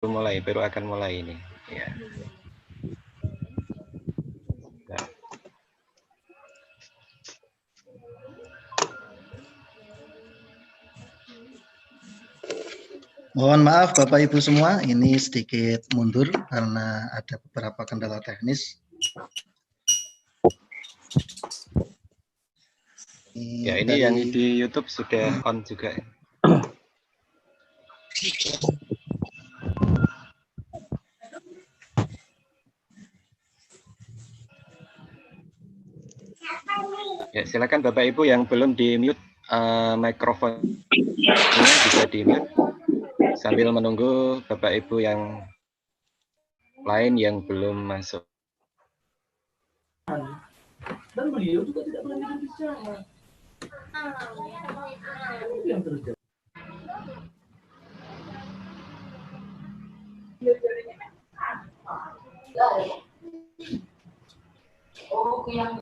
baru akan mulai ini. Ya. Nah. Mohon maaf Bapak Ibu semua, ini sedikit mundur karena ada beberapa kendala teknis. Ya, ini yang di YouTube sudah on juga. Ya, silakan Bapak Ibu yang belum di mute mikrofonnya bisa di mute sambil menunggu Bapak Ibu yang lain yang belum masuk. Dan beliau juga tidak berani berbicara. Yang terjadi. Oh, yang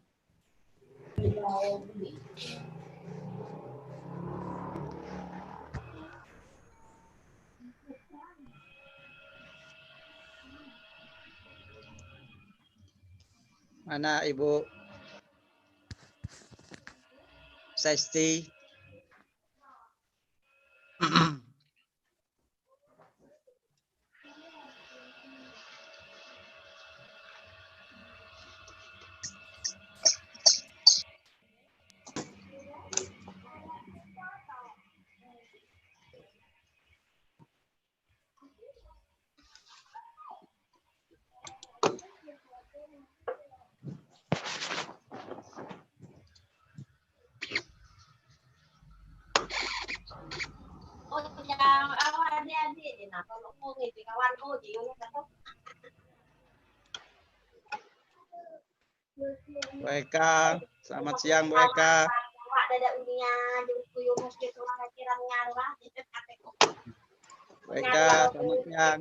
mana Ibu Sesti? Bu Eka, selamat siang Bu Eka. Bu Eka, selamat siang.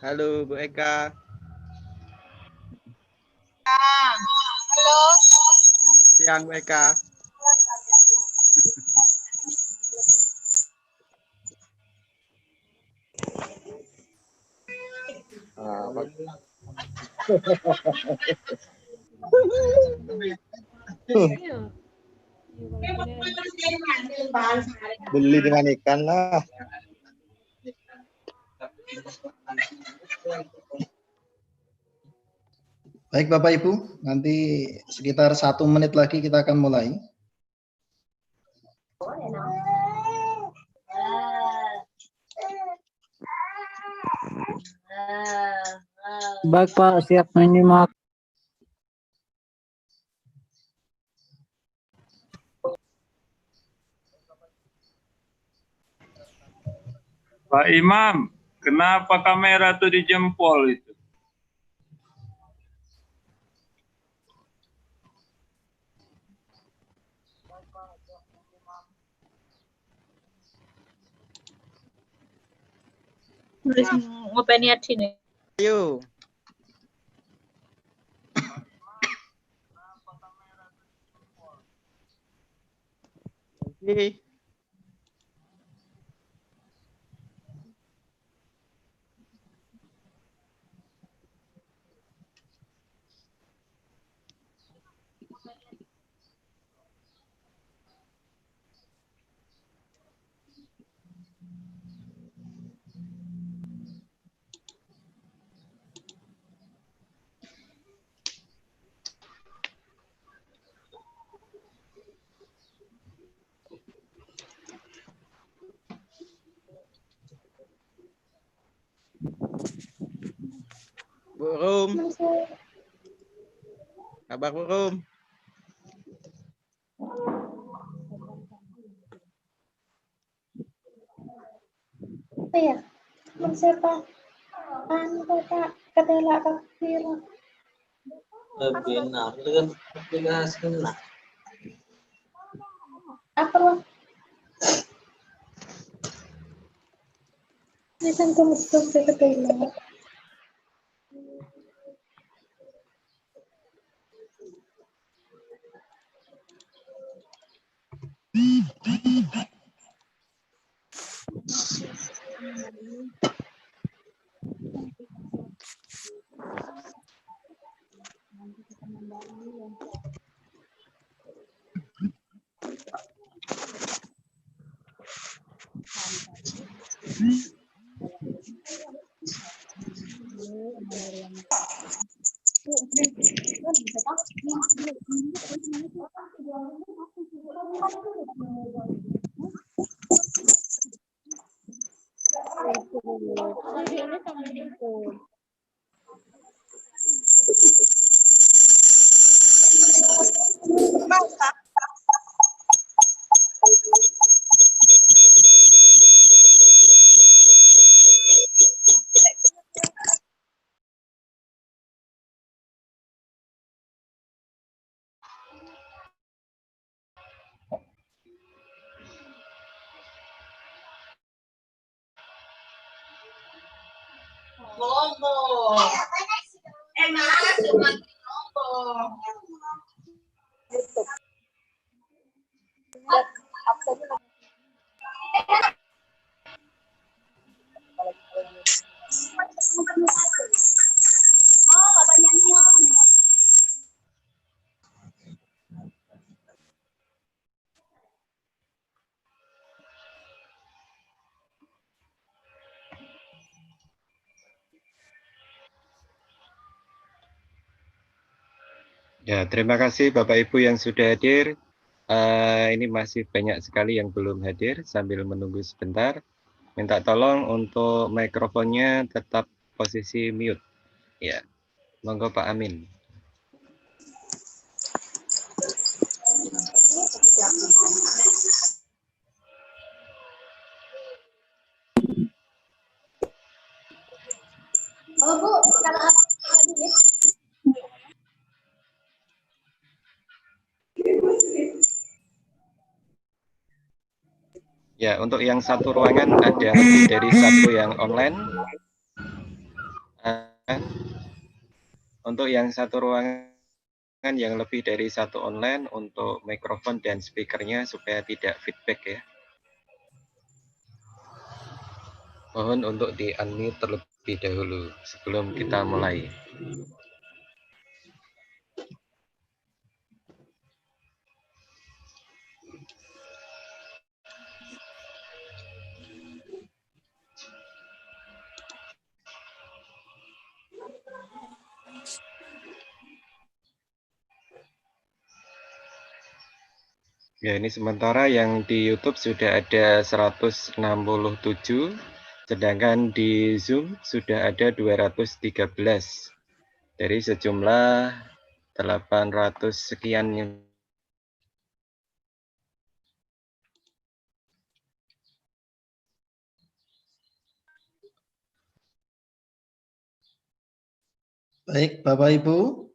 Halo Bu Eka. Halo. Selamat siang Bu Eka. Beli dengan ikan lah. Baik Bapak Ibu, nanti sekitar 1 menit lagi kita akan mulai. Baik Pak, siap menyimak. Pak Imam, kenapa kamera tuh di jempol itu? Nulis ngopeni sini. Ayo. Oke. Bu Rum. Kabar Bu Rum? Iya, siapa? Pak, Katela Kafira. Webinar itu kan aplikasi nah. Apa lo? Ini kan kamu sudah ketemu. Ya, terima kasih Bapak Ibu yang sudah hadir. Ini masih banyak sekali yang belum hadir. Sambil menunggu sebentar, minta tolong untuk mikrofonnya tetap posisi mute. Ya, monggo Pak Amin. Oh Bu, kalau apa ya? Ya, untuk yang satu ruangan ada lebih dari satu yang online. Untuk yang satu ruangan yang lebih dari satu online, untuk mikrofon dan speakernya supaya tidak feedback ya. Mohon untuk di-unmute terlebih dahulu sebelum kita mulai. Ya, ini sementara yang di YouTube sudah ada 167, sedangkan di Zoom sudah ada 213 dari sejumlah 800 sekian yang Baik, Bapak Ibu.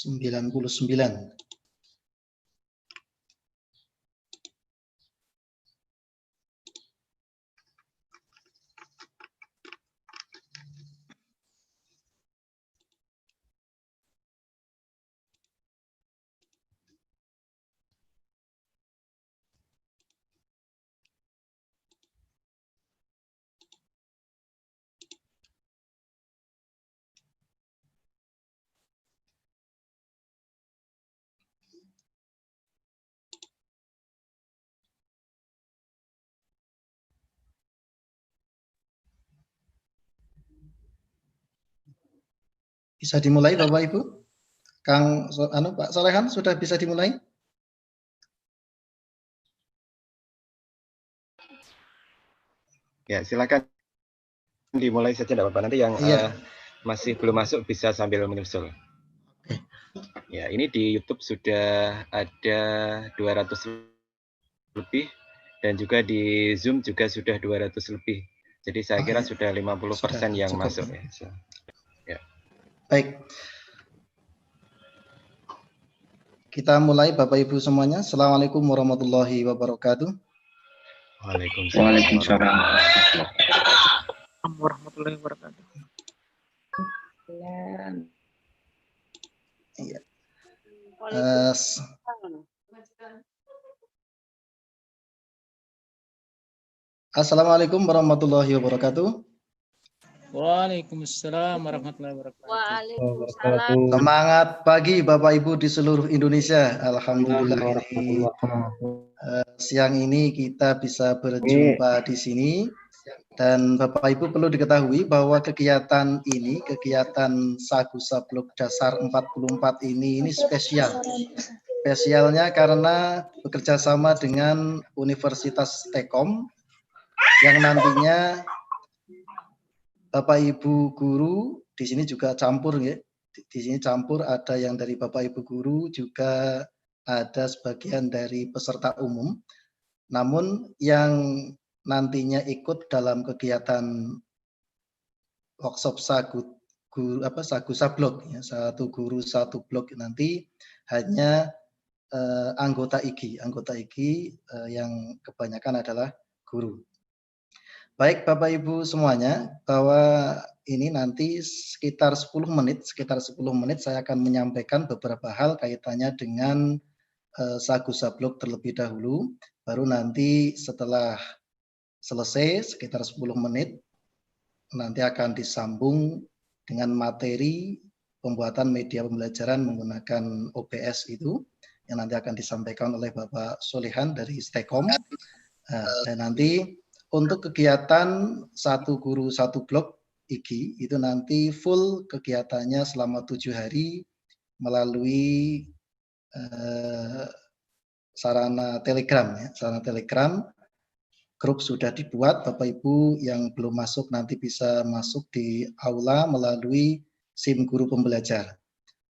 Sembilan puluh sembilan. Bisa dimulai Bapak Ibu? Pak Solehan sudah bisa dimulai? ya silakan dimulai saja, tidak apa-apa. Nanti yang masih belum masuk bisa sambil menyusul. Ya, ini di YouTube sudah ada 200 lebih dan juga di Zoom juga sudah 200 lebih. Jadi saya kira iya. sudah 50% yang cukup, masuk ya. ya. Ya. Baik. Kita mulai Bapak Ibu semuanya. Assalamualaikum warahmatullahi wabarakatuh. Waalaikumsalam. warahmatullahi wabarakatuh. Iya. Assalamualaikum warahmatullahi wabarakatuh. Waalaikumsalam warahmatullahi wabarakatuh. Waalaikumsalam. Semangat pagi Bapak Ibu di seluruh Indonesia. Alhamdulillah ini siang ini kita bisa berjumpa di sini. Dan Bapak Ibu perlu diketahui bahwa kegiatan ini, kegiatan Sagu Sablok Dasar 44 ini spesial. Spesialnya karena bekerja sama dengan Universitas Tekom yang nantinya Bapak Ibu guru di sini juga campur ya. Di sini campur, ada yang dari Bapak Ibu guru, juga ada sebagian dari peserta umum. Namun yang nantinya ikut dalam kegiatan workshop Sagu Sablok ya, satu guru satu blok nanti hanya anggota IGI yang kebanyakan adalah guru. Baik Bapak Ibu semuanya, bahwa ini nanti sekitar 10 menit saya akan menyampaikan beberapa hal kaitannya dengan Sagu Sablok terlebih dahulu, baru nanti setelah selesai sekitar 10 menit nanti akan disambung dengan materi pembuatan media pembelajaran menggunakan OBS itu yang nanti akan disampaikan oleh Bapak Solehan dari Stekom. Dan nanti untuk kegiatan satu guru satu blok IGI itu nanti full kegiatannya selama 7 hari melalui sarana Telegram ya, sarana Telegram. Grup sudah dibuat, Bapak Ibu yang belum masuk nanti bisa masuk di aula melalui SIM guru pembelajar.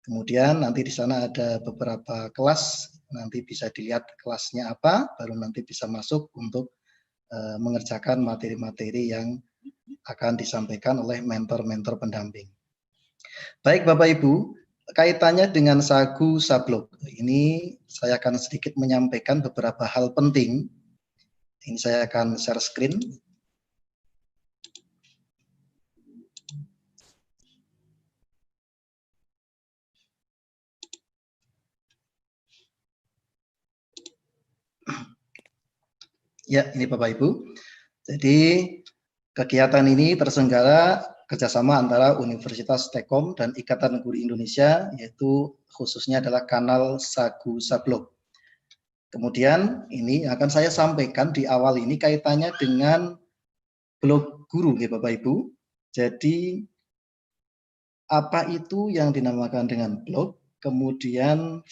Kemudian nanti di sana ada beberapa kelas, nanti bisa dilihat kelasnya apa, baru nanti bisa masuk untuk mengerjakan materi-materi yang akan disampaikan oleh mentor-mentor pendamping. Baik Bapak Ibu, kaitannya dengan Sagu Sablok, ini saya akan sedikit menyampaikan beberapa hal penting. Ini saya akan share screen. Ya, ini Bapak Ibu. Jadi kegiatan ini terselenggara kerjasama antara Universitas Tekom dan Ikatan Guru Indonesia, yaitu khususnya adalah kanal Sagu Sablok. Kemudian ini akan saya sampaikan di awal ini kaitannya dengan blog guru ya Bapak Ibu. Jadi apa itu yang dinamakan dengan blog, kemudian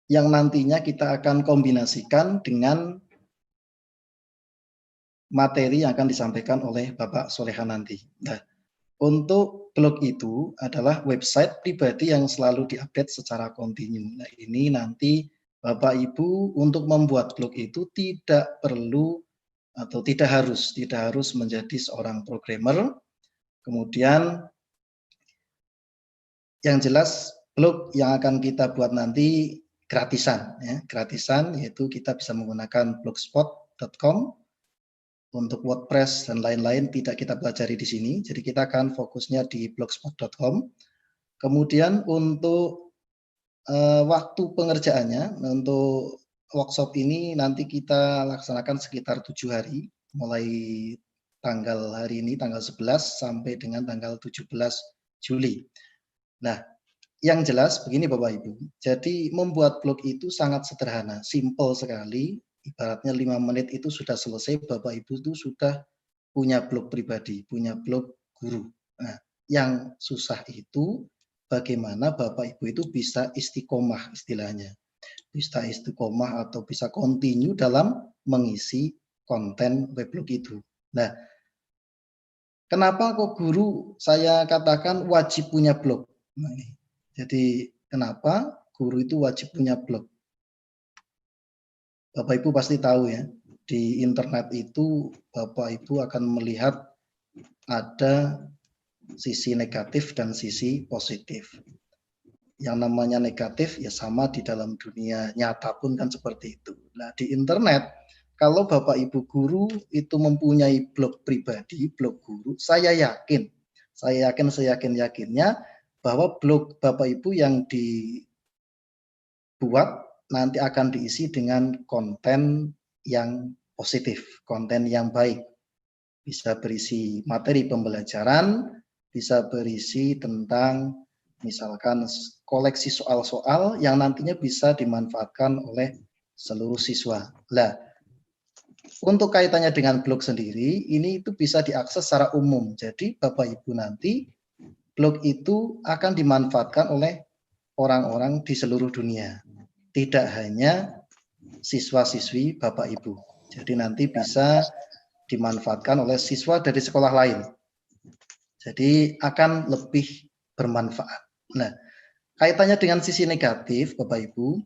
yang nantinya kita akan kombinasikan dengan materi yang akan disampaikan oleh Bapak Solehan nanti. Nah, untuk blog itu adalah website pribadi yang selalu diupdate secara kontinu. Nah, ini nanti Bapak Ibu untuk membuat blog itu tidak perlu atau tidak harus menjadi seorang programmer. Kemudian yang jelas blog yang akan kita buat nanti gratisan ya, gratisan, yaitu kita bisa menggunakan blogspot.com. Untuk WordPress dan lain-lain tidak kita pelajari di sini, jadi kita akan fokusnya di blogspot.com. Kemudian untuk waktu pengerjaannya, untuk workshop ini nanti kita laksanakan sekitar 7 hari, mulai tanggal hari ini, tanggal 11 sampai dengan tanggal 17 Juli. Nah, yang jelas begini Bapak Ibu, jadi membuat blog itu sangat sederhana, simple sekali. Ibaratnya 5 menit itu sudah selesai, Bapak Ibu itu sudah punya blog pribadi, punya blog guru. Nah, yang susah itu bagaimana Bapak Ibu itu bisa istiqomah istilahnya. Bisa istiqomah atau bisa continue dalam mengisi konten weblog itu. Nah, Kenapa kok guru saya katakan wajib punya blog? Nah, jadi kenapa guru itu wajib punya blog? Bapak Ibu pasti tahu ya, di internet itu Bapak Ibu akan melihat ada sisi negatif dan sisi positif. Yang namanya negatif ya sama di dalam dunia nyata pun kan seperti itu. Nah, di internet kalau Bapak Ibu guru itu mempunyai blog pribadi, blog guru, saya yakin seyakin-yakinnya bahwa blog Bapak Ibu yang dibuat nanti akan diisi dengan konten yang positif, konten yang baik. Bisa berisi materi pembelajaran, bisa berisi tentang misalkan koleksi soal-soal yang nantinya bisa dimanfaatkan oleh seluruh siswa. Nah, untuk kaitannya dengan blog sendiri, ini itu bisa diakses secara umum. Jadi Bapak Ibu nanti blog itu akan dimanfaatkan oleh orang-orang di seluruh dunia. Tidak hanya siswa-siswi Bapak Ibu. Jadi nanti bisa dimanfaatkan oleh siswa dari sekolah lain. Jadi akan lebih bermanfaat. Nah, kaitannya dengan sisi negatif Bapak Ibu,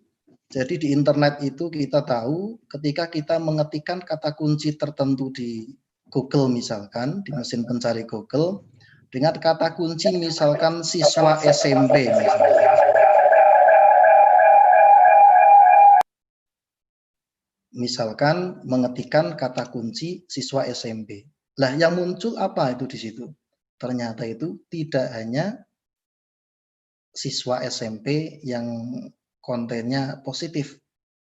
jadi di internet itu kita tahu ketika kita mengetikkan kata kunci tertentu di Google misalkan, di mesin pencari Google, dengan kata kunci misalkan siswa SMP misalkan mengetikkan kata kunci siswa SMP. Lah yang muncul apa itu di situ? Ternyata itu tidak hanya siswa SMP yang kontennya positif,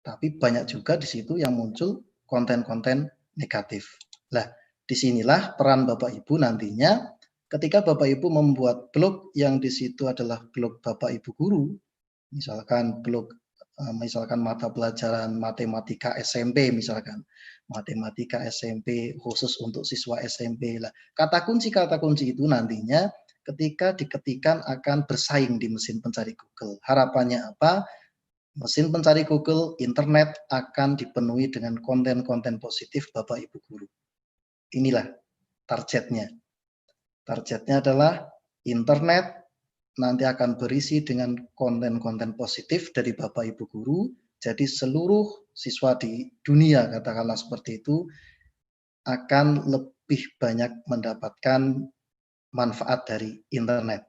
tapi banyak juga di situ yang muncul konten-konten negatif. Nah, disinilah peran Bapak Ibu nantinya ketika Bapak Ibu membuat blog yang di situ adalah blog Bapak Ibu guru, misalkan blog misalkan mata pelajaran matematika SMP misalkan, matematika SMP khusus untuk siswa SMP. Lah, kata kunci itu nantinya ketika diketikkan akan bersaing di mesin pencari Google. Harapannya apa? Mesin pencari Google, internet akan dipenuhi dengan konten-konten positif Bapak Ibu guru. Inilah targetnya. Targetnya adalah internet nanti akan berisi dengan konten-konten positif dari Bapak Ibu guru. Jadi seluruh siswa di dunia, katakanlah seperti itu, akan lebih banyak mendapatkan manfaat dari internet.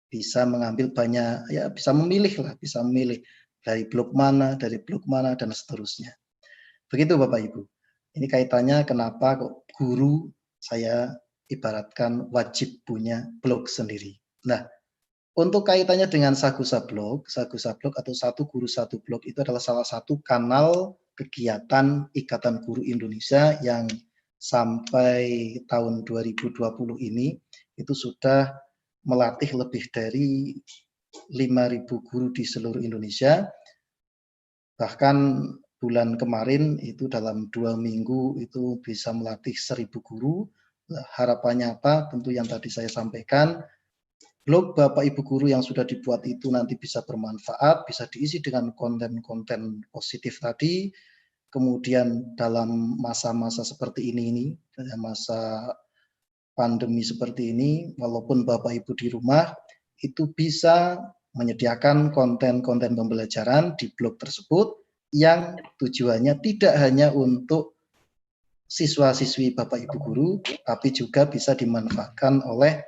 Bisa mengambil banyak, ya bisa memilih dari blog mana, dan seterusnya. Begitu Bapak Ibu. Ini kaitannya kenapa kok guru saya ibaratkan wajib punya blog sendiri. Nah, untuk kaitannya dengan Sagusa Blog atau Satu Guru Satu Blog itu adalah salah satu kanal kegiatan Ikatan Guru Indonesia yang sampai tahun 2020 ini itu sudah melatih lebih dari 5.000 guru di seluruh Indonesia. Bahkan bulan kemarin itu dalam 2 minggu itu bisa melatih 1.000 guru. Harapannya apa? Tentu yang tadi saya sampaikan, blog Bapak Ibu guru yang sudah dibuat itu nanti bisa bermanfaat, bisa diisi dengan konten-konten positif tadi. Kemudian dalam masa-masa seperti ini, masa pandemi seperti ini, walaupun Bapak Ibu di rumah, itu bisa menyediakan konten-konten pembelajaran di blog tersebut yang tujuannya tidak hanya untuk siswa-siswi Bapak Ibu guru, tapi juga bisa dimanfaatkan oleh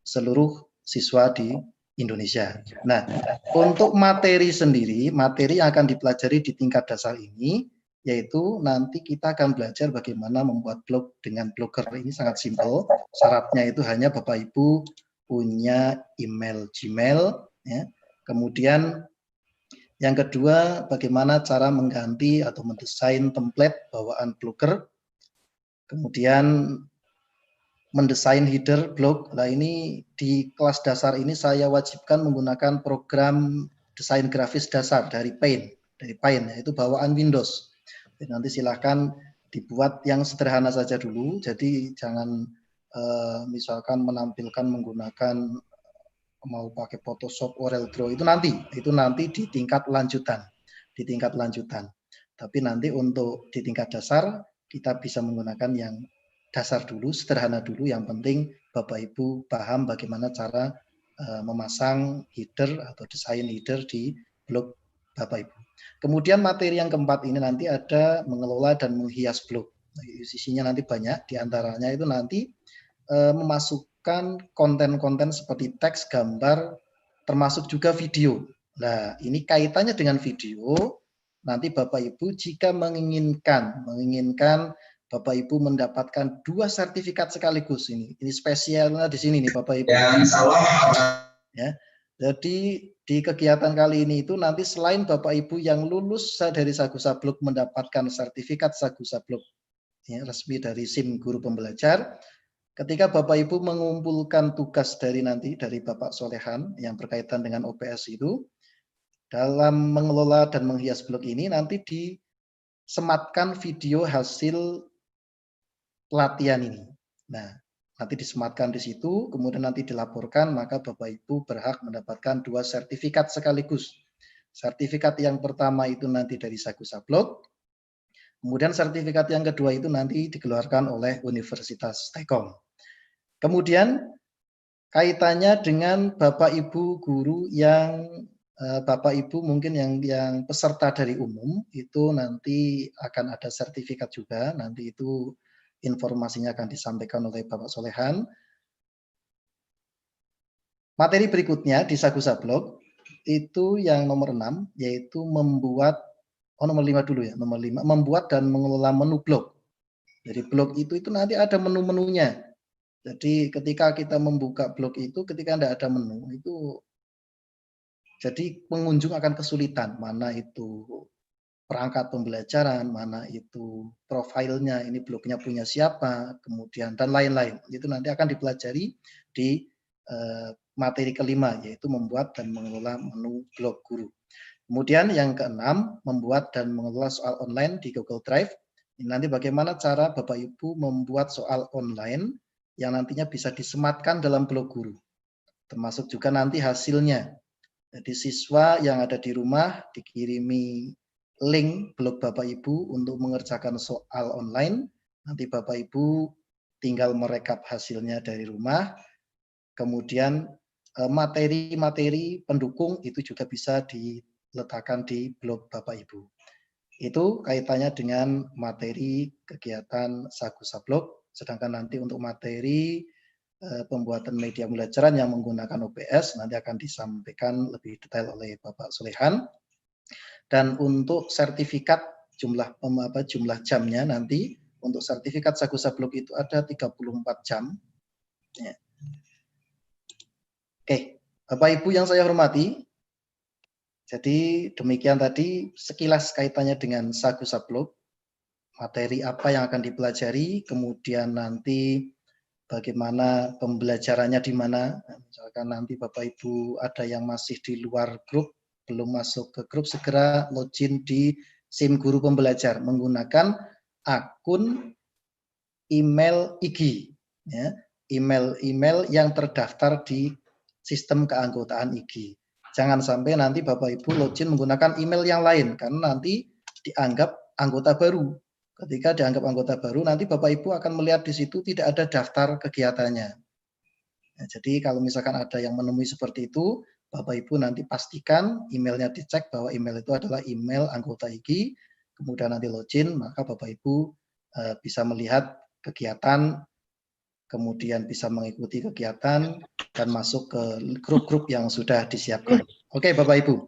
seluruh siswa di Indonesia. Nah, untuk materi sendiri, materi yang akan dipelajari di tingkat dasar ini, yaitu nanti kita akan belajar bagaimana membuat blog dengan Blogger. Ini sangat simpel. Syaratnya itu hanya Bapak Ibu punya email Gmail. Ya. Kemudian yang kedua, bagaimana cara mengganti atau mendesain template bawaan Blogger. Kemudian mendesain header blog. Nah, ini di kelas dasar ini saya wajibkan menggunakan program desain grafis dasar dari Paint, yaitu bawaan Windows. Jadi nanti silahkan dibuat yang sederhana saja dulu. Jadi jangan misalkan menampilkan menggunakan mau pakai Photoshop, CorelDRAW itu nanti di tingkat lanjutan, Tapi nanti untuk di tingkat dasar kita bisa menggunakan yang dasar dulu, sederhana dulu. Yang penting Bapak Ibu paham bagaimana cara memasang header atau desain header di blog Bapak Ibu. Kemudian materi yang keempat ini nanti ada mengelola dan menghias blog. Nah, sisinya nanti banyak, diantaranya itu nanti memasukkan konten-konten seperti teks, gambar, termasuk juga video. Nah, ini kaitannya dengan video. Nanti Bapak Ibu jika menginginkan Bapak Ibu mendapatkan 2 sertifikat sekaligus ini spesialnya di sini nih Bapak Ibu. Ya. Jadi di kegiatan kali ini itu nanti selain Bapak Ibu yang lulus dari Sagu Sablog mendapatkan sertifikat Sagu Sablog ya, resmi dari SIM Guru Pembelajar, ketika Bapak Ibu mengumpulkan tugas dari Bapak Solehan yang berkaitan dengan OPS itu, dalam mengelola dan menghias blog ini nanti disematkan video hasil pelatihan ini. Nah, nanti disematkan di situ, kemudian nanti dilaporkan, maka Bapak Ibu berhak mendapatkan 2 sertifikat sekaligus. Sertifikat yang pertama itu nanti dari Sagu Sablog, kemudian sertifikat yang kedua itu nanti dikeluarkan oleh Universitas Tekom. Kemudian kaitannya dengan Bapak Ibu guru yang Bapak Ibu mungkin yang peserta dari umum itu nanti akan ada sertifikat juga, nanti itu informasinya akan disampaikan oleh Bapak Solehan. Materi berikutnya di Sagu Sablog itu yang nomor 6 yaitu membuat nomor 5 dulu ya, nomor 5 membuat dan mengelola menu blog. Jadi blog itu nanti ada menu-menunya. Jadi ketika kita membuka blog itu ketika tidak ada menu itu jadi pengunjung akan kesulitan mana itu perangkat pembelajaran, mana itu profilnya, ini blognya punya siapa, kemudian dan lain-lain. Itu nanti akan dipelajari di materi kelima, yaitu membuat dan mengelola menu blog guru. Kemudian yang keenam, membuat dan mengelola soal online di Google Drive. Ini nanti bagaimana cara Bapak Ibu membuat soal online yang nantinya bisa disematkan dalam blog guru. Termasuk juga nanti hasilnya. Jadi siswa yang ada di rumah dikirimi link blog Bapak Ibu untuk mengerjakan soal online. Nanti Bapak Ibu tinggal merekap hasilnya dari rumah. Kemudian materi-materi pendukung itu juga bisa diletakkan di blog Bapak Ibu. Itu kaitannya dengan materi kegiatan Sagu Sablog. Sedangkan nanti untuk materi pembuatan media pembelajaran yang menggunakan OPS nanti akan disampaikan lebih detail oleh Bapak Solehan. Dan untuk sertifikat jumlah jamnya nanti untuk sertifikat Sagu Sablog itu ada 34 jam. Ya. Oke, Bapak Ibu yang saya hormati, jadi demikian tadi sekilas kaitannya dengan Sagu Sablog, materi apa yang akan dipelajari, kemudian nanti bagaimana pembelajarannya di mana. Misalkan nanti Bapak Ibu ada yang masih di luar grup, belum masuk ke grup, segera login di SIM Guru Pembelajar menggunakan akun email IG, ya, email yang terdaftar di sistem keanggotaan IG. Jangan sampai nanti Bapak Ibu login menggunakan email yang lain, karena nanti dianggap anggota baru. Ketika dianggap anggota baru, nanti Bapak Ibu akan melihat di situ tidak ada daftar kegiatannya. Nah, jadi kalau misalkan ada yang menemui seperti itu, Bapak Ibu nanti pastikan emailnya dicek bahwa email itu adalah email anggota IG, kemudian nanti login, maka Bapak Ibu bisa melihat kegiatan, kemudian bisa mengikuti kegiatan, dan masuk ke grup-grup yang sudah disiapkan. Oke Bapak Ibu,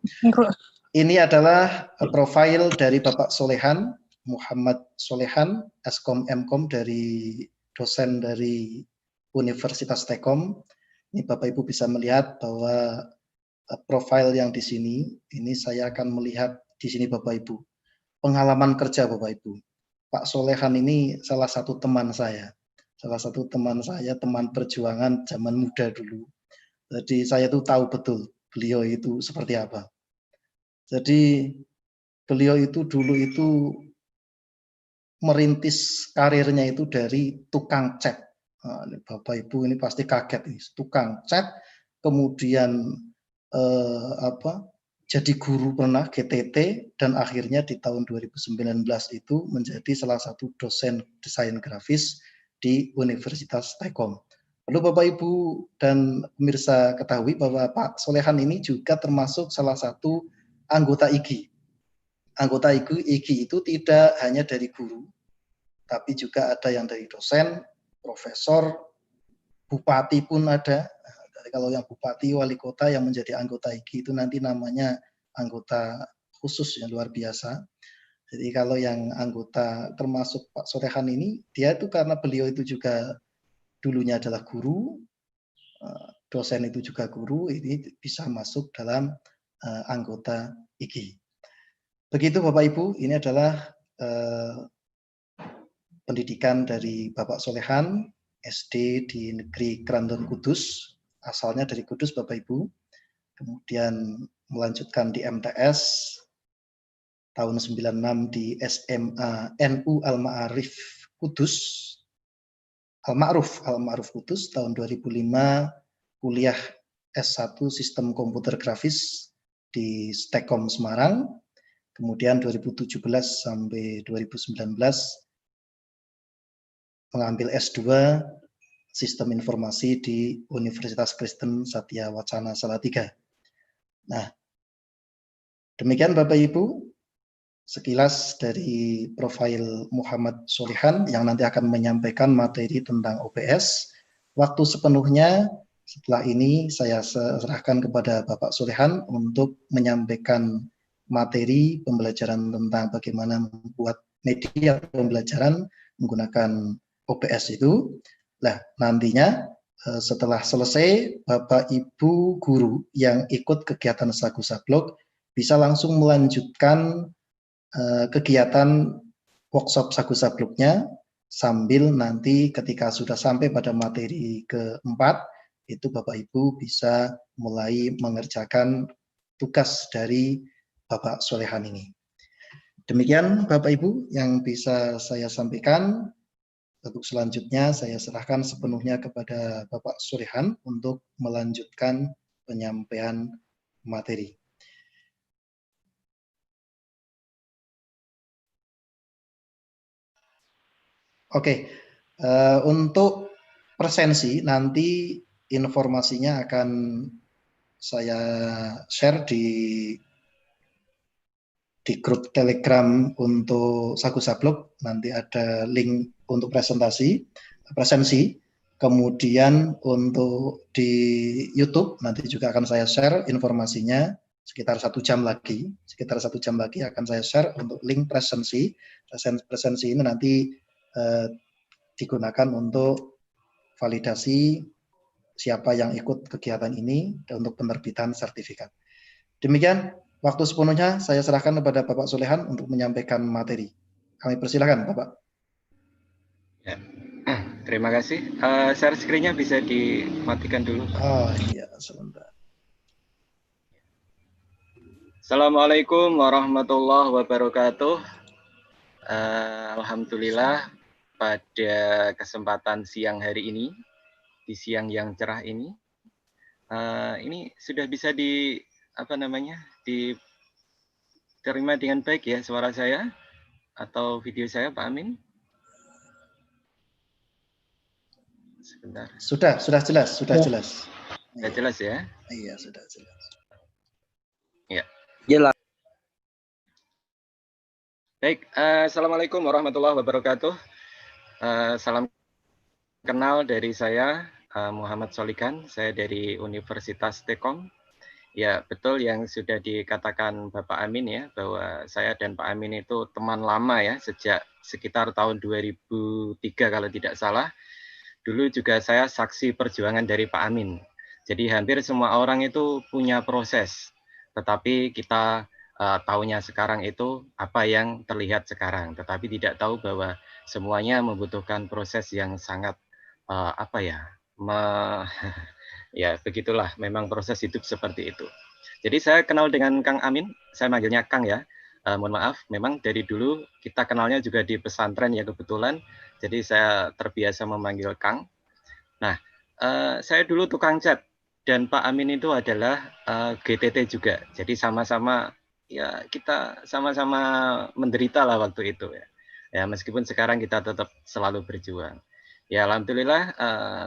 ini adalah profil dari Bapak Solehan, Muhammad Solehan, Eskom Mkom dari dosen dari Universitas Tekom. Ini Bapak Ibu bisa melihat bahwa profil yang di sini, ini saya akan melihat di sini Bapak Ibu. Pengalaman kerja Bapak Ibu. Pak Solehan ini salah satu teman saya. Teman perjuangan zaman muda dulu. Jadi saya tuh tahu betul beliau itu seperti apa. Jadi beliau itu dulu itu merintis karirnya itu dari tukang cat. Nah, Bapak Ibu ini pasti kaget ini, tukang cat, kemudian jadi guru pernah GTT, dan akhirnya di tahun 2019 itu menjadi salah satu dosen desain grafis di Universitas Telkom. Perlu Bapak Ibu dan pemirsa ketahui bahwa Pak Solehan ini juga termasuk salah satu anggota IGI. Anggota IGI itu tidak hanya dari guru, tapi juga ada yang dari dosen, profesor, bupati pun ada. Kalau yang bupati, wali kota yang menjadi anggota IGI itu nanti namanya anggota khusus yang luar biasa. Jadi kalau yang anggota termasuk Pak Solehan ini, dia itu karena beliau itu juga dulunya adalah guru, dosen itu juga guru, ini bisa masuk dalam anggota IGI. Begitu Bapak Ibu, ini adalah pendidikan dari Bapak Solehan, SD di Negeri Krandon Kudus, asalnya dari Kudus Bapak Ibu, kemudian melanjutkan di MTS, tahun 96 di SMA NU Al-Ma'arif Kudus, Al-Ma'ruf Kudus, tahun 2005 kuliah S1 Sistem Komputer Grafis di Stekom Semarang, kemudian 2017 sampai 2019 mengambil S2 Sistem Informasi di Universitas Kristen Satya Wacana Salatiga. Nah, demikian Bapak Ibu, sekilas dari profil Muhammad Solehan yang nanti akan menyampaikan materi tentang OPS. Waktu sepenuhnya setelah ini saya serahkan kepada Bapak Solehan untuk menyampaikan materi pembelajaran tentang bagaimana membuat media pembelajaran menggunakan OPS itu. Nah, nantinya setelah selesai, Bapak Ibu guru yang ikut kegiatan Sagu Sablok bisa langsung melanjutkan kegiatan workshop Sagu Sabloknya sambil nanti ketika sudah sampai pada materi keempat, itu Bapak Ibu bisa mulai mengerjakan tugas dari Bapak Solehan ini. Demikian Bapak Ibu yang bisa saya sampaikan. Untuk selanjutnya saya serahkan sepenuhnya kepada Bapak Solehan untuk melanjutkan penyampaian materi. Oke, untuk presensi nanti informasinya akan saya share di grup Telegram untuk Sagu Sablok. Nanti ada link untuk presensi. Kemudian untuk di YouTube nanti juga akan saya share informasinya sekitar 1 jam lagi. Sekitar 1 jam lagi akan saya share untuk link presensi. Presensi ini nanti digunakan untuk validasi siapa yang ikut kegiatan ini dan untuk penerbitan sertifikat. Demikian, waktu sepenuhnya saya serahkan kepada Bapak Solehan untuk menyampaikan materi. Kami persilakan, Bapak. Ya. Terima kasih. Share screen-nya bisa dimatikan dulu, Pak. Oh iya, sebentar. Assalamualaikum warahmatullahi wabarakatuh. Alhamdulillah pada kesempatan siang hari ini, di siang yang cerah ini sudah bisa diterima dengan baik ya suara saya atau video saya, Pak Amin? Sebentar. Sudah jelas. Sudah jelas ya? Iya, sudah jelas. Ya. Jelas. Baik, Assalamualaikum warahmatullahi wabarakatuh. Salam kenal dari saya, Muhammad Solehan, saya dari Universitas Telkom. Ya, betul yang sudah dikatakan Bapak Amin ya, bahwa saya dan Pak Amin itu teman lama ya, sejak sekitar tahun 2003 kalau tidak salah. Dulu juga saya saksi perjuangan dari Pak Amin. Jadi hampir semua orang itu punya proses, tetapi kita tahunya sekarang itu apa yang terlihat sekarang, tetapi tidak tahu bahwa semuanya membutuhkan proses yang sangat ya begitulah, memang proses hidup seperti itu. Jadi saya kenal dengan Kang Amin, saya manggilnya Kang ya. Mohon maaf, memang dari dulu kita kenalnya juga di pesantren ya kebetulan, jadi saya terbiasa memanggil Kang. Nah, saya dulu tukang cat dan Pak Amin itu adalah GTT juga, jadi sama-sama ya kita sama-sama menderita lah waktu itu ya. Ya meskipun sekarang kita tetap selalu berjuang. Ya, alhamdulillah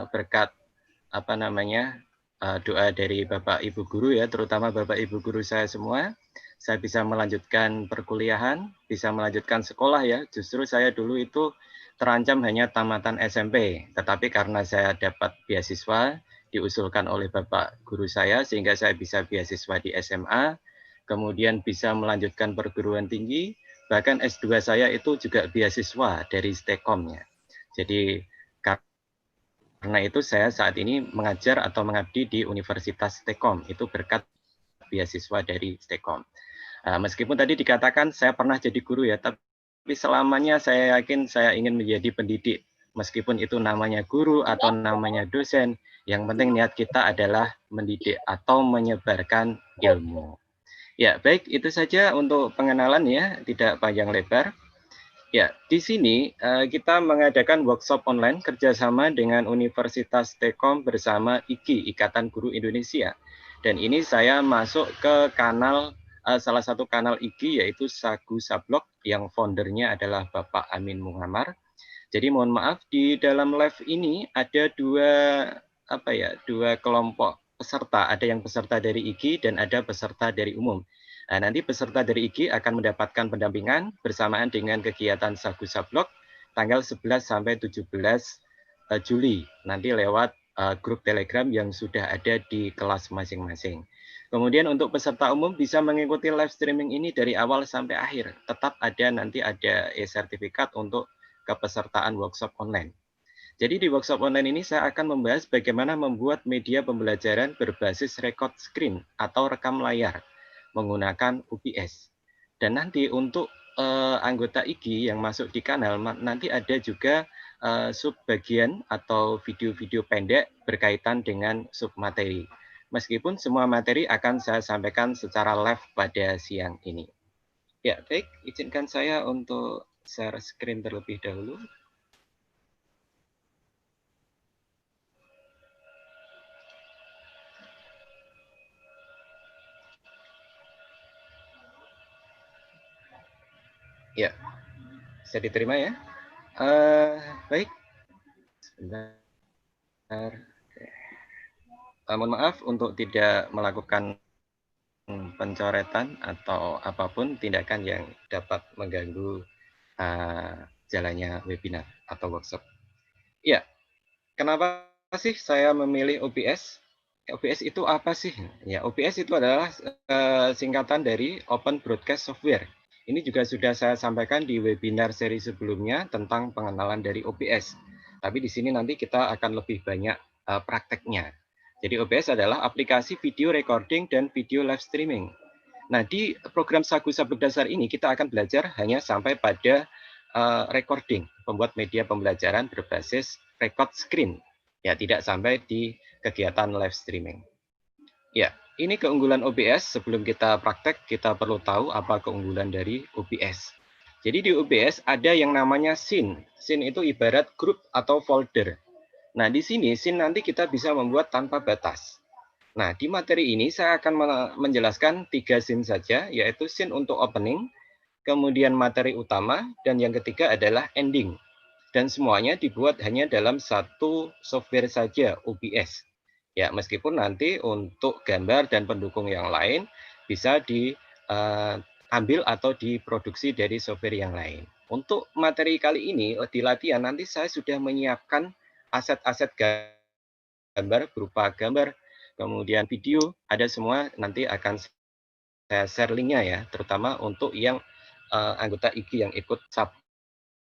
berkat apa namanya doa dari Bapak Ibu guru ya, terutama Bapak Ibu guru saya semua, saya bisa melanjutkan perkuliahan, bisa melanjutkan sekolah ya. Justru saya dulu itu terancam hanya tamatan SMP, tetapi karena saya dapat beasiswa diusulkan oleh Bapak guru saya sehingga saya bisa beasiswa di SMA, kemudian bisa melanjutkan perguruan tinggi, bahkan S2 saya itu juga beasiswa dari Stekom ya. Jadi karena itu saya saat ini mengajar atau mengabdi di Universitas Stekom, itu berkat beasiswa dari Stekom. Meskipun tadi dikatakan saya pernah jadi guru ya, tapi selamanya saya yakin saya ingin menjadi pendidik. Meskipun itu namanya guru atau namanya dosen, yang penting niat kita adalah mendidik atau menyebarkan ilmu. Ya, baik, itu saja untuk pengenalan ya, tidak panjang lebar. Ya, di sini kita mengadakan workshop online kerjasama dengan Universitas Stekom bersama IGI, Ikatan Guru Indonesia. Dan ini saya masuk ke kanal, salah satu kanal IGI yaitu Sagu Sablok yang foundernya adalah Bapak Amin Muhammar. Jadi mohon maaf, di dalam live ini ada dua kelompok peserta. Ada yang peserta dari IGI dan ada peserta dari umum. Nah, nanti peserta dari IGI akan mendapatkan pendampingan bersamaan dengan kegiatan Sagu Sablok tanggal 11 sampai 17 Juli. Nanti lewat grup Telegram yang sudah ada di kelas masing-masing. Kemudian untuk peserta umum bisa mengikuti live streaming ini dari awal sampai akhir. Tetap nanti ada e-sertifikat untuk kepesertaan workshop online. Jadi di workshop online ini saya akan membahas bagaimana membuat media pembelajaran berbasis record screen atau rekam layar menggunakan UPS. Dan nanti untuk anggota IGI yang masuk di kanal, nanti ada juga subbagian atau video-video pendek berkaitan dengan submateri. Meskipun semua materi akan saya sampaikan secara live pada siang ini. Ya, baik, izinkan saya untuk share screen terlebih dahulu. Ya, bisa diterima ya. Baik, sebentar. Mohon maaf untuk tidak melakukan pencoretan atau apapun tindakan yang dapat mengganggu jalannya webinar atau workshop. Ya, kenapa sih saya memilih OBS? OBS itu apa sih? Ya, OBS itu adalah singkatan dari Open Broadcast Software. Ini juga sudah saya sampaikan di webinar seri sebelumnya tentang pengenalan dari OBS. Tapi di sini nanti kita akan lebih banyak prakteknya. Jadi OBS adalah aplikasi video recording dan video live streaming. Nah, di program Sagu Sablok Dasar ini kita akan belajar hanya sampai pada recording, membuat media pembelajaran berbasis record screen. Ya, tidak sampai di kegiatan live streaming. Ya, ini keunggulan OBS. Sebelum kita praktek, kita perlu tahu apa keunggulan dari OBS. Jadi di OBS ada yang namanya scene. Scene itu ibarat grup atau folder. Nah, di sini scene nanti kita bisa membuat tanpa batas. Nah, di materi ini saya akan menjelaskan 3 scene saja, yaitu scene untuk opening, kemudian materi utama, dan yang ketiga adalah ending. Dan semuanya dibuat hanya dalam satu software saja, OBS. Ya, meskipun nanti untuk gambar dan pendukung yang lain bisa diambil atau diproduksi dari software yang lain. Untuk materi kali ini di latihan nanti saya sudah menyiapkan aset-aset gambar berupa gambar, kemudian video, ada semua nanti akan saya share linknya ya, terutama untuk yang anggota IGI yang ikut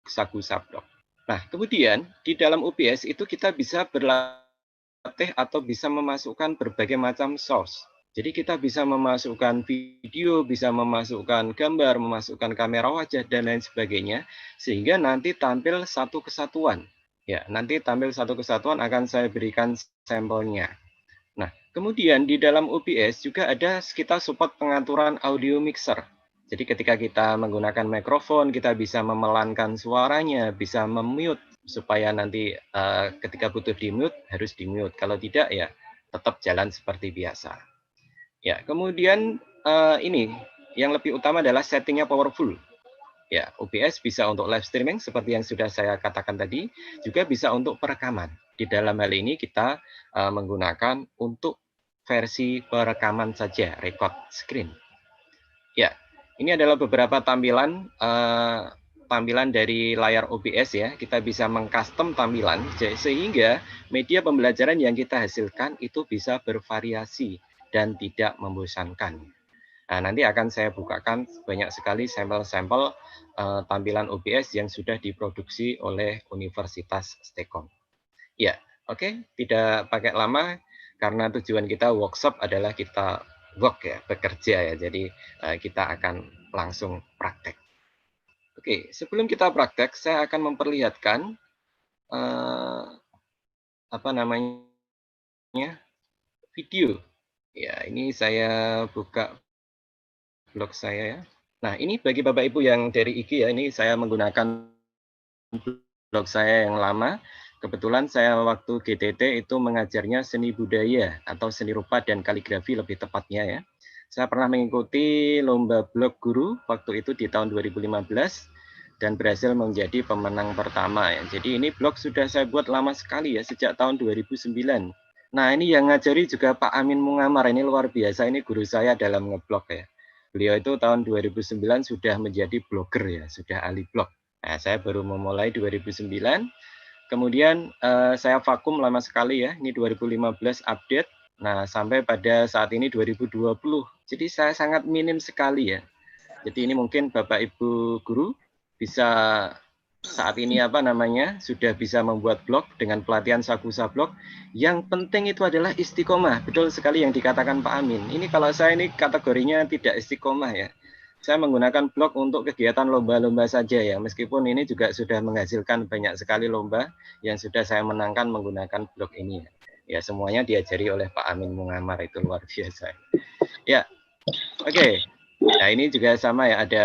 Sagu Sablok. Nah, kemudian di dalam OBS itu kita bisa berlatih atau bisa memasukkan berbagai macam source. Jadi kita bisa memasukkan video, bisa memasukkan gambar, memasukkan kamera wajah, dan lain sebagainya, sehingga nanti tampil satu kesatuan. Ya, nanti tampil satu kesatuan akan saya berikan sampelnya. Nah, kemudian di dalam OBS juga ada kita support pengaturan audio mixer. Jadi ketika kita menggunakan mikrofon, kita bisa memelankan suaranya, bisa memute, supaya nanti ketika butuh di-mute, harus di-mute. Kalau tidak, ya tetap jalan seperti biasa. Ya, kemudian ini, yang lebih utama adalah settingnya powerful. Ya, OBS bisa untuk live streaming seperti yang sudah saya katakan tadi, juga bisa untuk perekaman. Di dalam hal ini kita menggunakan untuk versi perekaman saja, record screen. Ya, ini adalah beberapa tampilan tampilan dari layar OBS ya. Kita bisa mengcustom tampilan sehingga media pembelajaran yang kita hasilkan itu bisa bervariasi dan tidak membosankan. Nah, nanti akan saya bukakan banyak sekali sampel-sampel tampilan OBS yang sudah diproduksi oleh Universitas Stekom. Ya, oke, tidak pakai lama karena tujuan kita workshop adalah kita work ya, bekerja ya. Jadi kita akan langsung praktek. Oke, sebelum kita praktek, saya akan memperlihatkan apa namanya video. Ya, ini saya buka blog saya ya. Nah, ini bagi Bapak Ibu yang dari IG ya, ini saya menggunakan blog saya yang lama. Kebetulan saya waktu GTT itu mengajarnya seni budaya atau seni rupa dan kaligrafi lebih tepatnya ya. Saya pernah mengikuti lomba blog guru waktu itu di tahun 2015 dan berhasil menjadi pemenang pertama ya. Jadi ini blog sudah saya buat lama sekali ya, sejak tahun 2009. Nah, ini yang ngajari juga Pak Amin Mungamar, ini luar biasa, ini guru saya dalam ngeblog ya. Beliau itu tahun 2009 sudah menjadi blogger ya, sudah ahli blog. Nah, saya baru memulai 2009. Kemudian saya vakum lama sekali ya, ini 2015 update. Nah, sampai pada saat ini 2020. Jadi saya sangat minim sekali ya. Jadi ini mungkin Bapak Ibu guru bisa saat ini sudah bisa membuat blog dengan pelatihan Sakusa Blog. Yang penting itu adalah istiqomah. Betul sekali yang dikatakan Pak Amin. Ini kalau saya ini kategorinya tidak istiqomah ya. Saya menggunakan blog untuk kegiatan lomba-lomba saja ya, meskipun ini juga sudah menghasilkan banyak sekali lomba yang sudah saya menangkan menggunakan blog ini. Ya, semuanya diajari oleh Pak Amin Mungamar, itu luar biasa. Ya, oke. Nah, ini juga sama ya, ada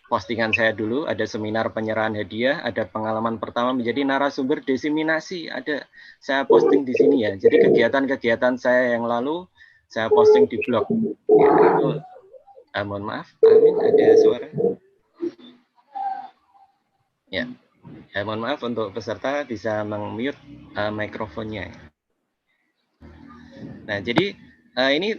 postingan saya dulu, ada seminar penyerahan hadiah, ada pengalaman pertama menjadi narasumber diseminasi, ada saya posting di sini ya. Jadi kegiatan-kegiatan saya yang lalu saya posting di blog. Ya, itu mohon maaf, Amin, ada suara. Ya, mohon maaf untuk peserta bisa meng-mute mikrofonnya. Nah, jadi ini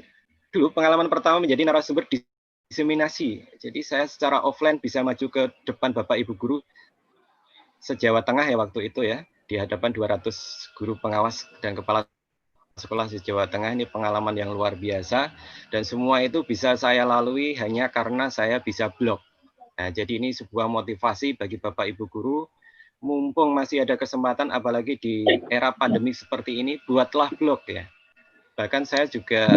dulu pengalaman pertama menjadi narasumber diseminasi. Jadi saya secara offline bisa maju ke depan Bapak Ibu guru se-Jawa Tengah ya waktu itu ya, di hadapan 200 guru pengawas dan kepala sekolah di Jawa Tengah. Ini pengalaman yang luar biasa dan semua itu bisa saya lalui hanya karena saya bisa blog. Nah, jadi ini sebuah motivasi bagi Bapak Ibu guru, mumpung masih ada kesempatan apalagi di era pandemi seperti ini, buatlah blog ya. Bahkan saya juga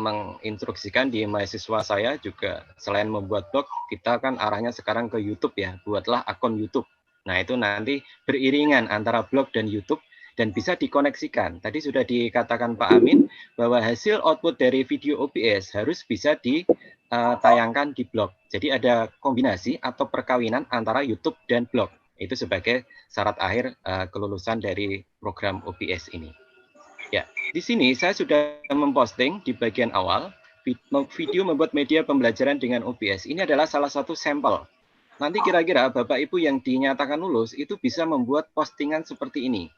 menginstruksikan di mahasiswa saya juga selain membuat blog, kita kan arahnya sekarang ke YouTube ya, buatlah akun YouTube. Nah, itu nanti beriringan antara blog dan YouTube dan bisa dikoneksikan. Tadi sudah dikatakan Pak Amin bahwa hasil output dari video OBS harus bisa ditayangkan di blog. Jadi ada kombinasi atau perkawinan antara YouTube dan blog. Itu sebagai syarat akhir kelulusan dari program OBS ini. Ya, di sini saya sudah memposting di bagian awal video membuat media pembelajaran dengan OBS. Ini adalah salah satu sampel. Nanti kira-kira Bapak Ibu yang dinyatakan lulus itu bisa membuat postingan seperti ini.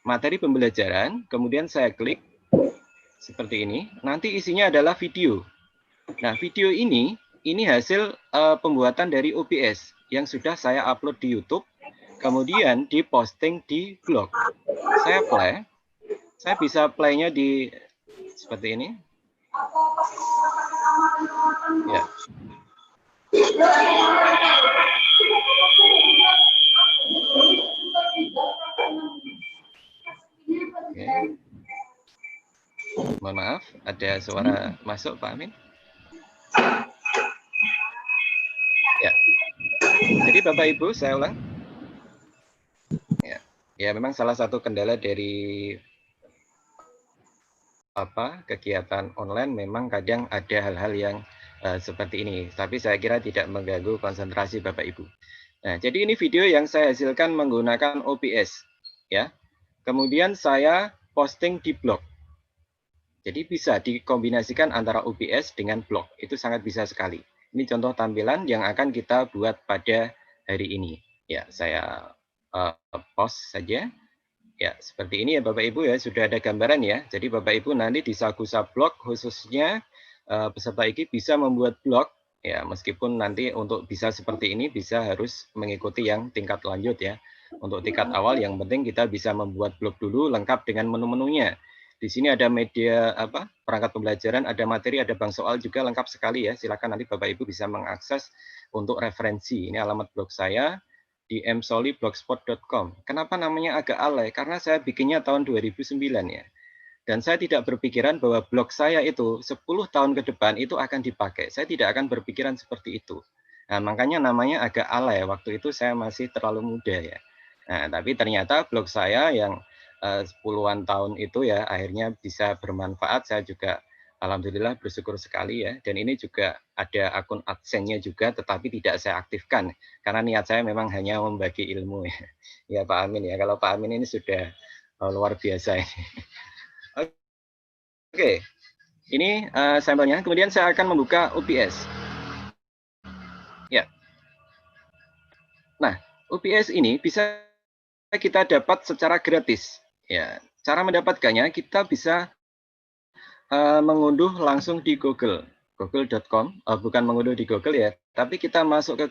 Materi pembelajaran, kemudian saya klik seperti ini. Nanti isinya adalah video. Nah, video ini hasil pembuatan dari OBS yang sudah saya upload di YouTube, kemudian diposting di blog. Saya play. Saya bisa play-nya di seperti ini. Ya. Oke. Mohon maaf, ada suara masuk Pak Amin. Ya. Jadi Bapak Ibu, saya ulang. Ya, memang salah satu kendala dari kegiatan online memang kadang ada hal-hal yang seperti ini. Tapi saya kira tidak mengganggu konsentrasi Bapak Ibu. Nah, jadi ini video yang saya hasilkan menggunakan OBS, ya. Kemudian saya posting di blog. Jadi bisa dikombinasikan antara OBS dengan blog. Itu sangat bisa sekali. Ini contoh tampilan yang akan kita buat pada hari ini. Ya, saya post saja. Ya, seperti ini ya Bapak Ibu ya, sudah ada gambaran ya. Jadi Bapak Ibu nanti di Sagusa Blog khususnya peserta IKI bisa membuat blog ya, meskipun nanti untuk bisa seperti ini bisa harus mengikuti yang tingkat lanjut ya. Untuk tingkat awal yang penting kita bisa membuat blog dulu lengkap dengan menu-menunya. Di sini ada media perangkat pembelajaran, ada materi, ada bank soal juga lengkap sekali ya. Silakan nanti Bapak Ibu bisa mengakses untuk referensi. Ini alamat blog saya di msoli.blogspot.com. Kenapa namanya agak alay? Karena saya bikinnya tahun 2009 ya. Dan saya tidak berpikiran bahwa blog saya itu 10 tahun ke depan itu akan dipakai. Saya tidak akan berpikiran seperti itu. Nah, makanya namanya agak alay. Waktu itu saya masih terlalu muda ya. Nah, tapi ternyata blog saya yang puluhan tahun itu ya akhirnya bisa bermanfaat. Saya juga alhamdulillah bersyukur sekali ya. Dan ini juga ada akun AdSense-nya juga, tetapi tidak saya aktifkan karena niat saya memang hanya membagi ilmu ya. Ya Pak Amin ya. Kalau Pak Amin ini sudah luar biasa ini. Oke, ini sampelnya. Kemudian saya akan membuka UPS. Ya. Nah, UPS ini bisa kita dapat secara gratis. Ya, cara mendapatkannya kita bisa mengunduh langsung di Google, google.com. Bukan mengunduh di Google ya, tapi kita masuk ke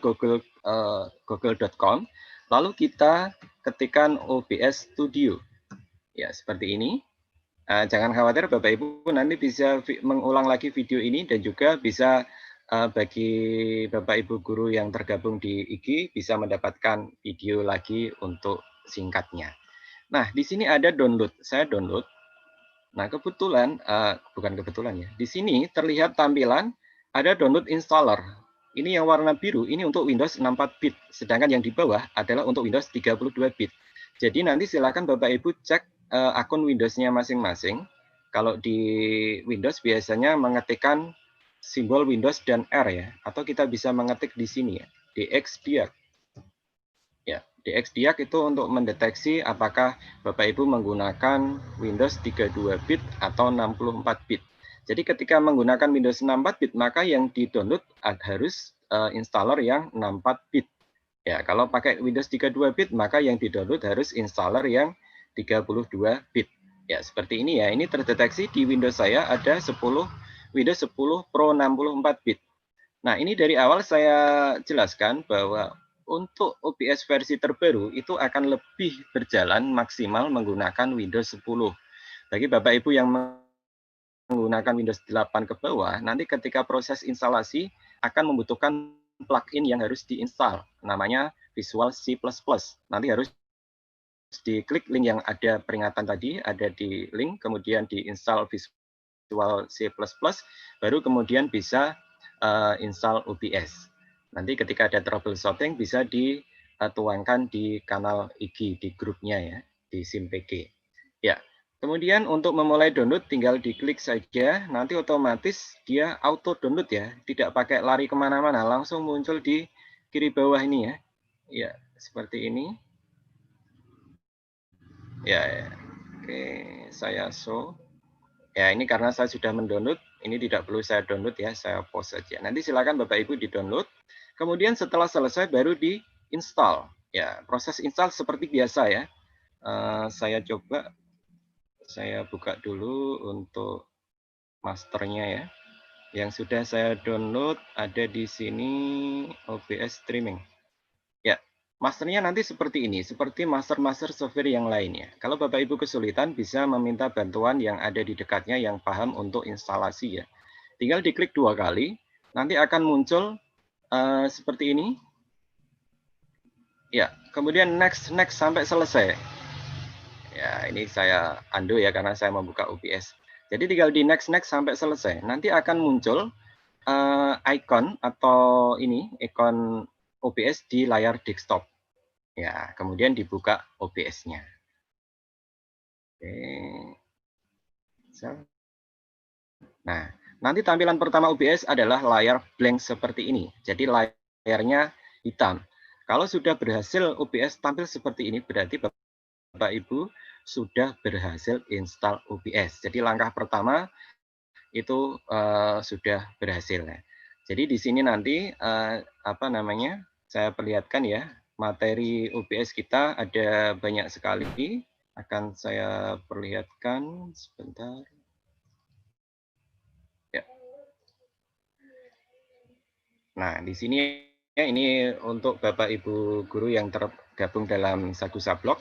google.com, lalu kita ketikkan OBS Studio. Ya, seperti ini. Jangan khawatir Bapak Ibu, nanti bisa mengulang lagi video ini dan juga bisa bagi Bapak Ibu guru yang tergabung di IKI bisa mendapatkan video lagi untuk singkatnya. Nah, di sini ada download. Saya download. Nah, kebetulan, bukan kebetulan ya, di sini terlihat tampilan ada download installer. Ini yang warna biru, ini untuk Windows 64 bit, sedangkan yang di bawah adalah untuk Windows 32 bit. Jadi nanti silakan Bapak Ibu cek akun Windows-nya masing-masing. Kalau di Windows biasanya mengetikkan simbol Windows dan R ya, atau kita bisa mengetik di sini ya, DXDiag. Ya, DXDiag itu untuk mendeteksi apakah Bapak Ibu menggunakan Windows 32 bit atau 64 bit. Jadi ketika menggunakan Windows 64 bit, maka yang di-download harus installer yang 64 bit. Ya, kalau pakai Windows 32 bit, maka yang di-download harus installer yang 32 bit. Ya, seperti ini ya. Ini terdeteksi di Windows saya ada Windows 10 Pro 64 bit. Nah, ini dari awal saya jelaskan bahwa untuk OBS versi terbaru itu akan lebih berjalan maksimal menggunakan Windows 10. Bagi Bapak Ibu yang menggunakan Windows 8 ke bawah, nanti ketika proses instalasi akan membutuhkan plugin yang harus diinstal. Namanya Visual C++. Nanti harus diklik link yang ada peringatan tadi, ada di link, kemudian diinstal Visual C++, baru kemudian bisa install OBS. Nanti ketika ada troubleshooting bisa dituangkan di kanal IKI, di grupnya ya, di SIMPG. Ya, kemudian untuk memulai download tinggal diklik saja, nanti otomatis dia auto download ya, tidak pakai lari kemana-mana, langsung muncul di kiri bawah ini ya. Ya, seperti ini. Ya. Oke, saya show. Ya, ini karena saya sudah mendownload, ini tidak perlu saya download ya, saya pause saja. Nanti silakan Bapak Ibu di-download. Kemudian setelah selesai baru di-install. Ya, proses install seperti biasa ya. Saya coba, saya buka dulu untuk masternya ya. Yang sudah saya download ada di sini OBS Streaming. Ya, masternya nanti seperti ini, seperti master-master software yang lainnya. Kalau Bapak Ibu kesulitan, bisa meminta bantuan yang ada di dekatnya yang paham untuk instalasi ya. Tinggal diklik 2 kali, nanti akan muncul seperti ini. Ya, kemudian next sampai selesai. Ya, ini saya undo ya karena saya membuka OBS. Jadi tinggal di next sampai selesai. Nanti akan muncul icon atau ini ikon OBS di layar desktop. Ya, kemudian dibuka OBS-nya. Oke. Nah, nanti tampilan pertama OBS adalah layar blank seperti ini. Jadi layarnya hitam. Kalau sudah berhasil OBS tampil seperti ini, berarti Bapak Ibu sudah berhasil install OBS. Jadi langkah pertama itu sudah berhasil. Jadi di sini nanti apa namanya? Saya perlihatkan ya, materi UPS kita ada banyak sekali. Akan saya perlihatkan sebentar. Ya. Nah, di sini ya, ini untuk Bapak Ibu guru yang tergabung dalam Sagusa Blog.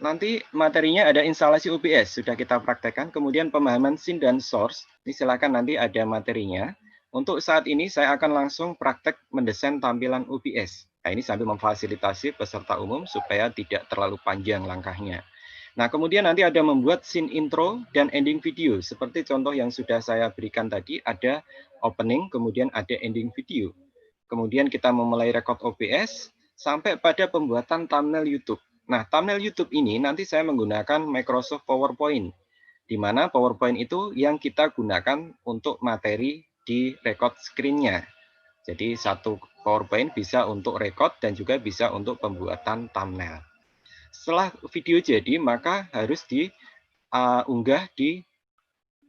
Nanti materinya ada instalasi UPS, sudah kita praktekkan. Kemudian pemahaman scene dan source, ini silakan nanti ada materinya. Untuk saat ini saya akan langsung praktek mendesain tampilan UPS. Nah, ini sambil memfasilitasi peserta umum supaya tidak terlalu panjang langkahnya. Nah, kemudian nanti ada membuat scene intro dan ending video. Seperti contoh yang sudah saya berikan tadi, ada opening, kemudian ada ending video. Kemudian kita memulai record OBS sampai pada pembuatan thumbnail YouTube. Nah, thumbnail YouTube ini nanti saya menggunakan Microsoft PowerPoint, di mana PowerPoint itu yang kita gunakan untuk materi di record screen-nya. Jadi satu PowerPoint bisa untuk record dan juga bisa untuk pembuatan thumbnail. Setelah video jadi, maka harus diunggah di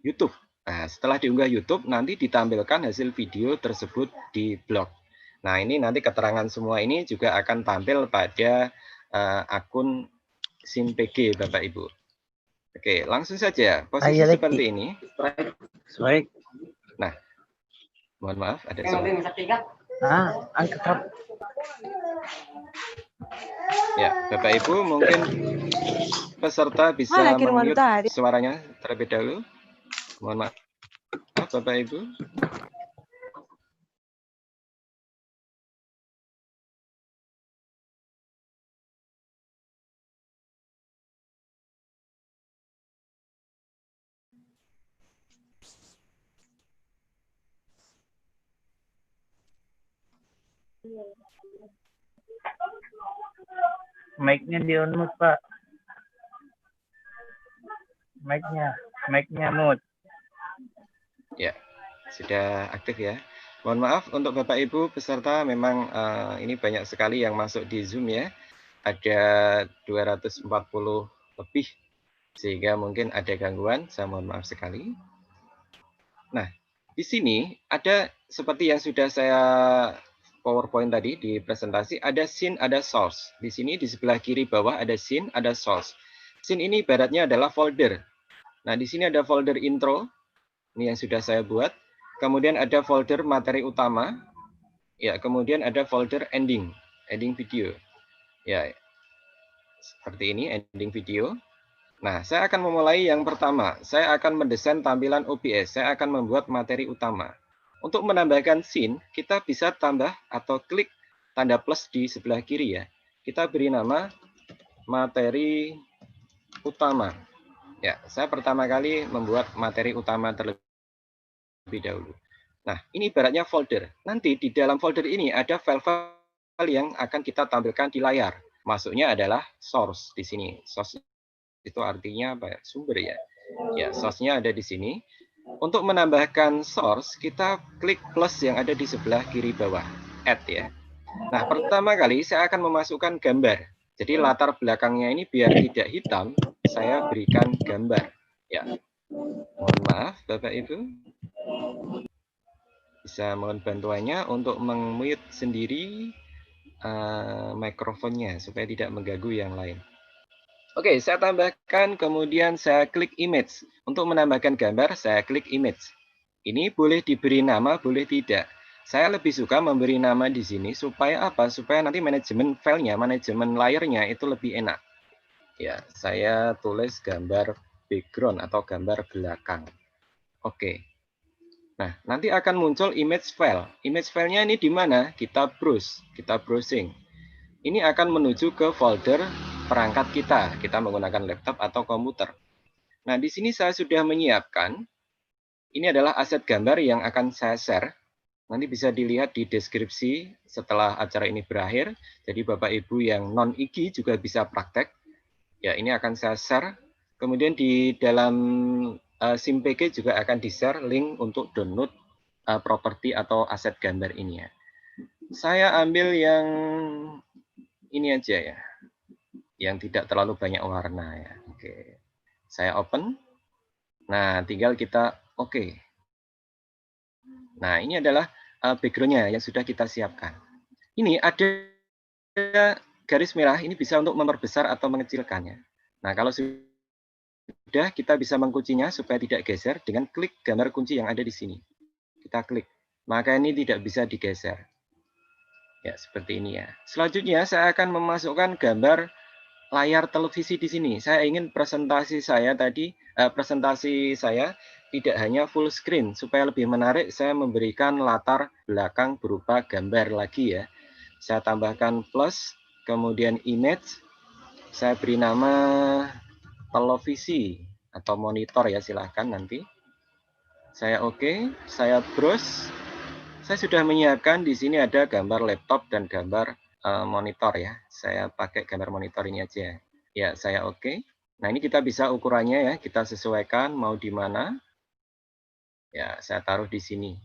YouTube. Nah, setelah diunggah YouTube, nanti ditampilkan hasil video tersebut di blog. Nah, ini nanti keterangan semua ini juga akan tampil pada akun SIMPG, Bapak Ibu. Oke, langsung saja. Posisi seperti ini. Baik. Nah, mohon maaf, ada suara. Angkat. Ya, Bapak Ibu, mungkin peserta bisa mute suaranya terlebih dahulu. Mohon maaf, Bapak Ibu. Mic-nya di-unmute, Pak. Mic-nya mute. Ya, sudah aktif ya. Mohon maaf untuk Bapak Ibu peserta, memang ini banyak sekali yang masuk di Zoom ya. Ada 240 lebih, sehingga mungkin ada gangguan. Saya mohon maaf sekali. Nah, di sini ada seperti yang sudah saya PowerPoint tadi di presentasi, ada scene, ada source. Di sini di sebelah kiri bawah ada scene, ada source. Scene ini ibaratnya adalah folder. Nah, di sini ada folder intro, ini yang sudah saya buat. Kemudian ada folder materi utama. Ya, kemudian ada folder ending video. Ya, seperti ini ending video. Nah, saya akan memulai yang pertama. Saya akan mendesain tampilan OBS. Saya akan membuat materi utama. Untuk menambahkan scene, kita bisa tambah atau klik tanda plus di sebelah kiri ya. Kita beri nama materi utama. Ya, saya pertama kali membuat materi utama terlebih dahulu. Nah, ini ibaratnya folder. Nanti di dalam folder ini ada file-file yang akan kita tampilkan di layar. Masuknya adalah source di sini. Source itu artinya apa? Sumber ya. Ya, source-nya ada di sini. Untuk menambahkan source, kita klik plus yang ada di sebelah kiri bawah, add ya. Nah, pertama kali saya akan memasukkan gambar. Jadi latar belakangnya ini biar tidak hitam, saya berikan gambar. Ya, mohon maaf Bapak Ibu. Bisa mohon bantuannya untuk meng-mute sendiri mikrofonnya supaya tidak mengganggu yang lain. Oke, saya tambahkan, kemudian saya klik image. Untuk menambahkan gambar, saya klik image. Ini boleh diberi nama, boleh tidak. Saya lebih suka memberi nama di sini supaya apa? Supaya nanti manajemen filenya, manajemen layarnya itu lebih enak. Ya, saya tulis gambar background atau gambar belakang. Oke. Nah, nanti akan muncul image file. Image filenya ini di mana? Kita browsing. Ini akan menuju ke folder perangkat kita. Kita menggunakan laptop atau komputer. Nah, di sini saya sudah menyiapkan. Ini adalah aset gambar yang akan saya share. Nanti bisa dilihat di deskripsi setelah acara ini berakhir. Jadi Bapak Ibu yang non-IGI juga bisa praktek. Ya, ini akan saya share. Kemudian di dalam SIMPG juga akan di-share link untuk download properti atau aset gambar ini ya. Saya ambil yang ini aja ya, yang tidak terlalu banyak warna ya. Oke, saya open. Nah, tinggal kita oke. Nah, ini adalah background-nya yang sudah kita siapkan. Ini ada garis merah, ini bisa untuk memperbesar atau mengecilkannya. Nah, kalau sudah, kita bisa menguncinya supaya tidak geser dengan klik gambar kunci yang ada di sini. Kita klik, maka ini tidak bisa digeser. Ya, seperti ini ya. Selanjutnya, saya akan memasukkan gambar layar televisi di sini. Saya ingin presentasi saya tidak hanya full screen. Supaya lebih menarik, saya memberikan latar belakang berupa gambar lagi ya. Saya tambahkan plus, kemudian image. Saya beri nama televisi atau monitor ya, silahkan nanti. Saya oke, saya browse. Saya sudah menyiapkan di sini ada gambar laptop dan gambar monitor ya. Saya pakai gambar monitor ini aja. Ya, saya oke. Nah, ini kita bisa ukurannya ya, kita sesuaikan mau di mana. Ya, saya taruh di sini.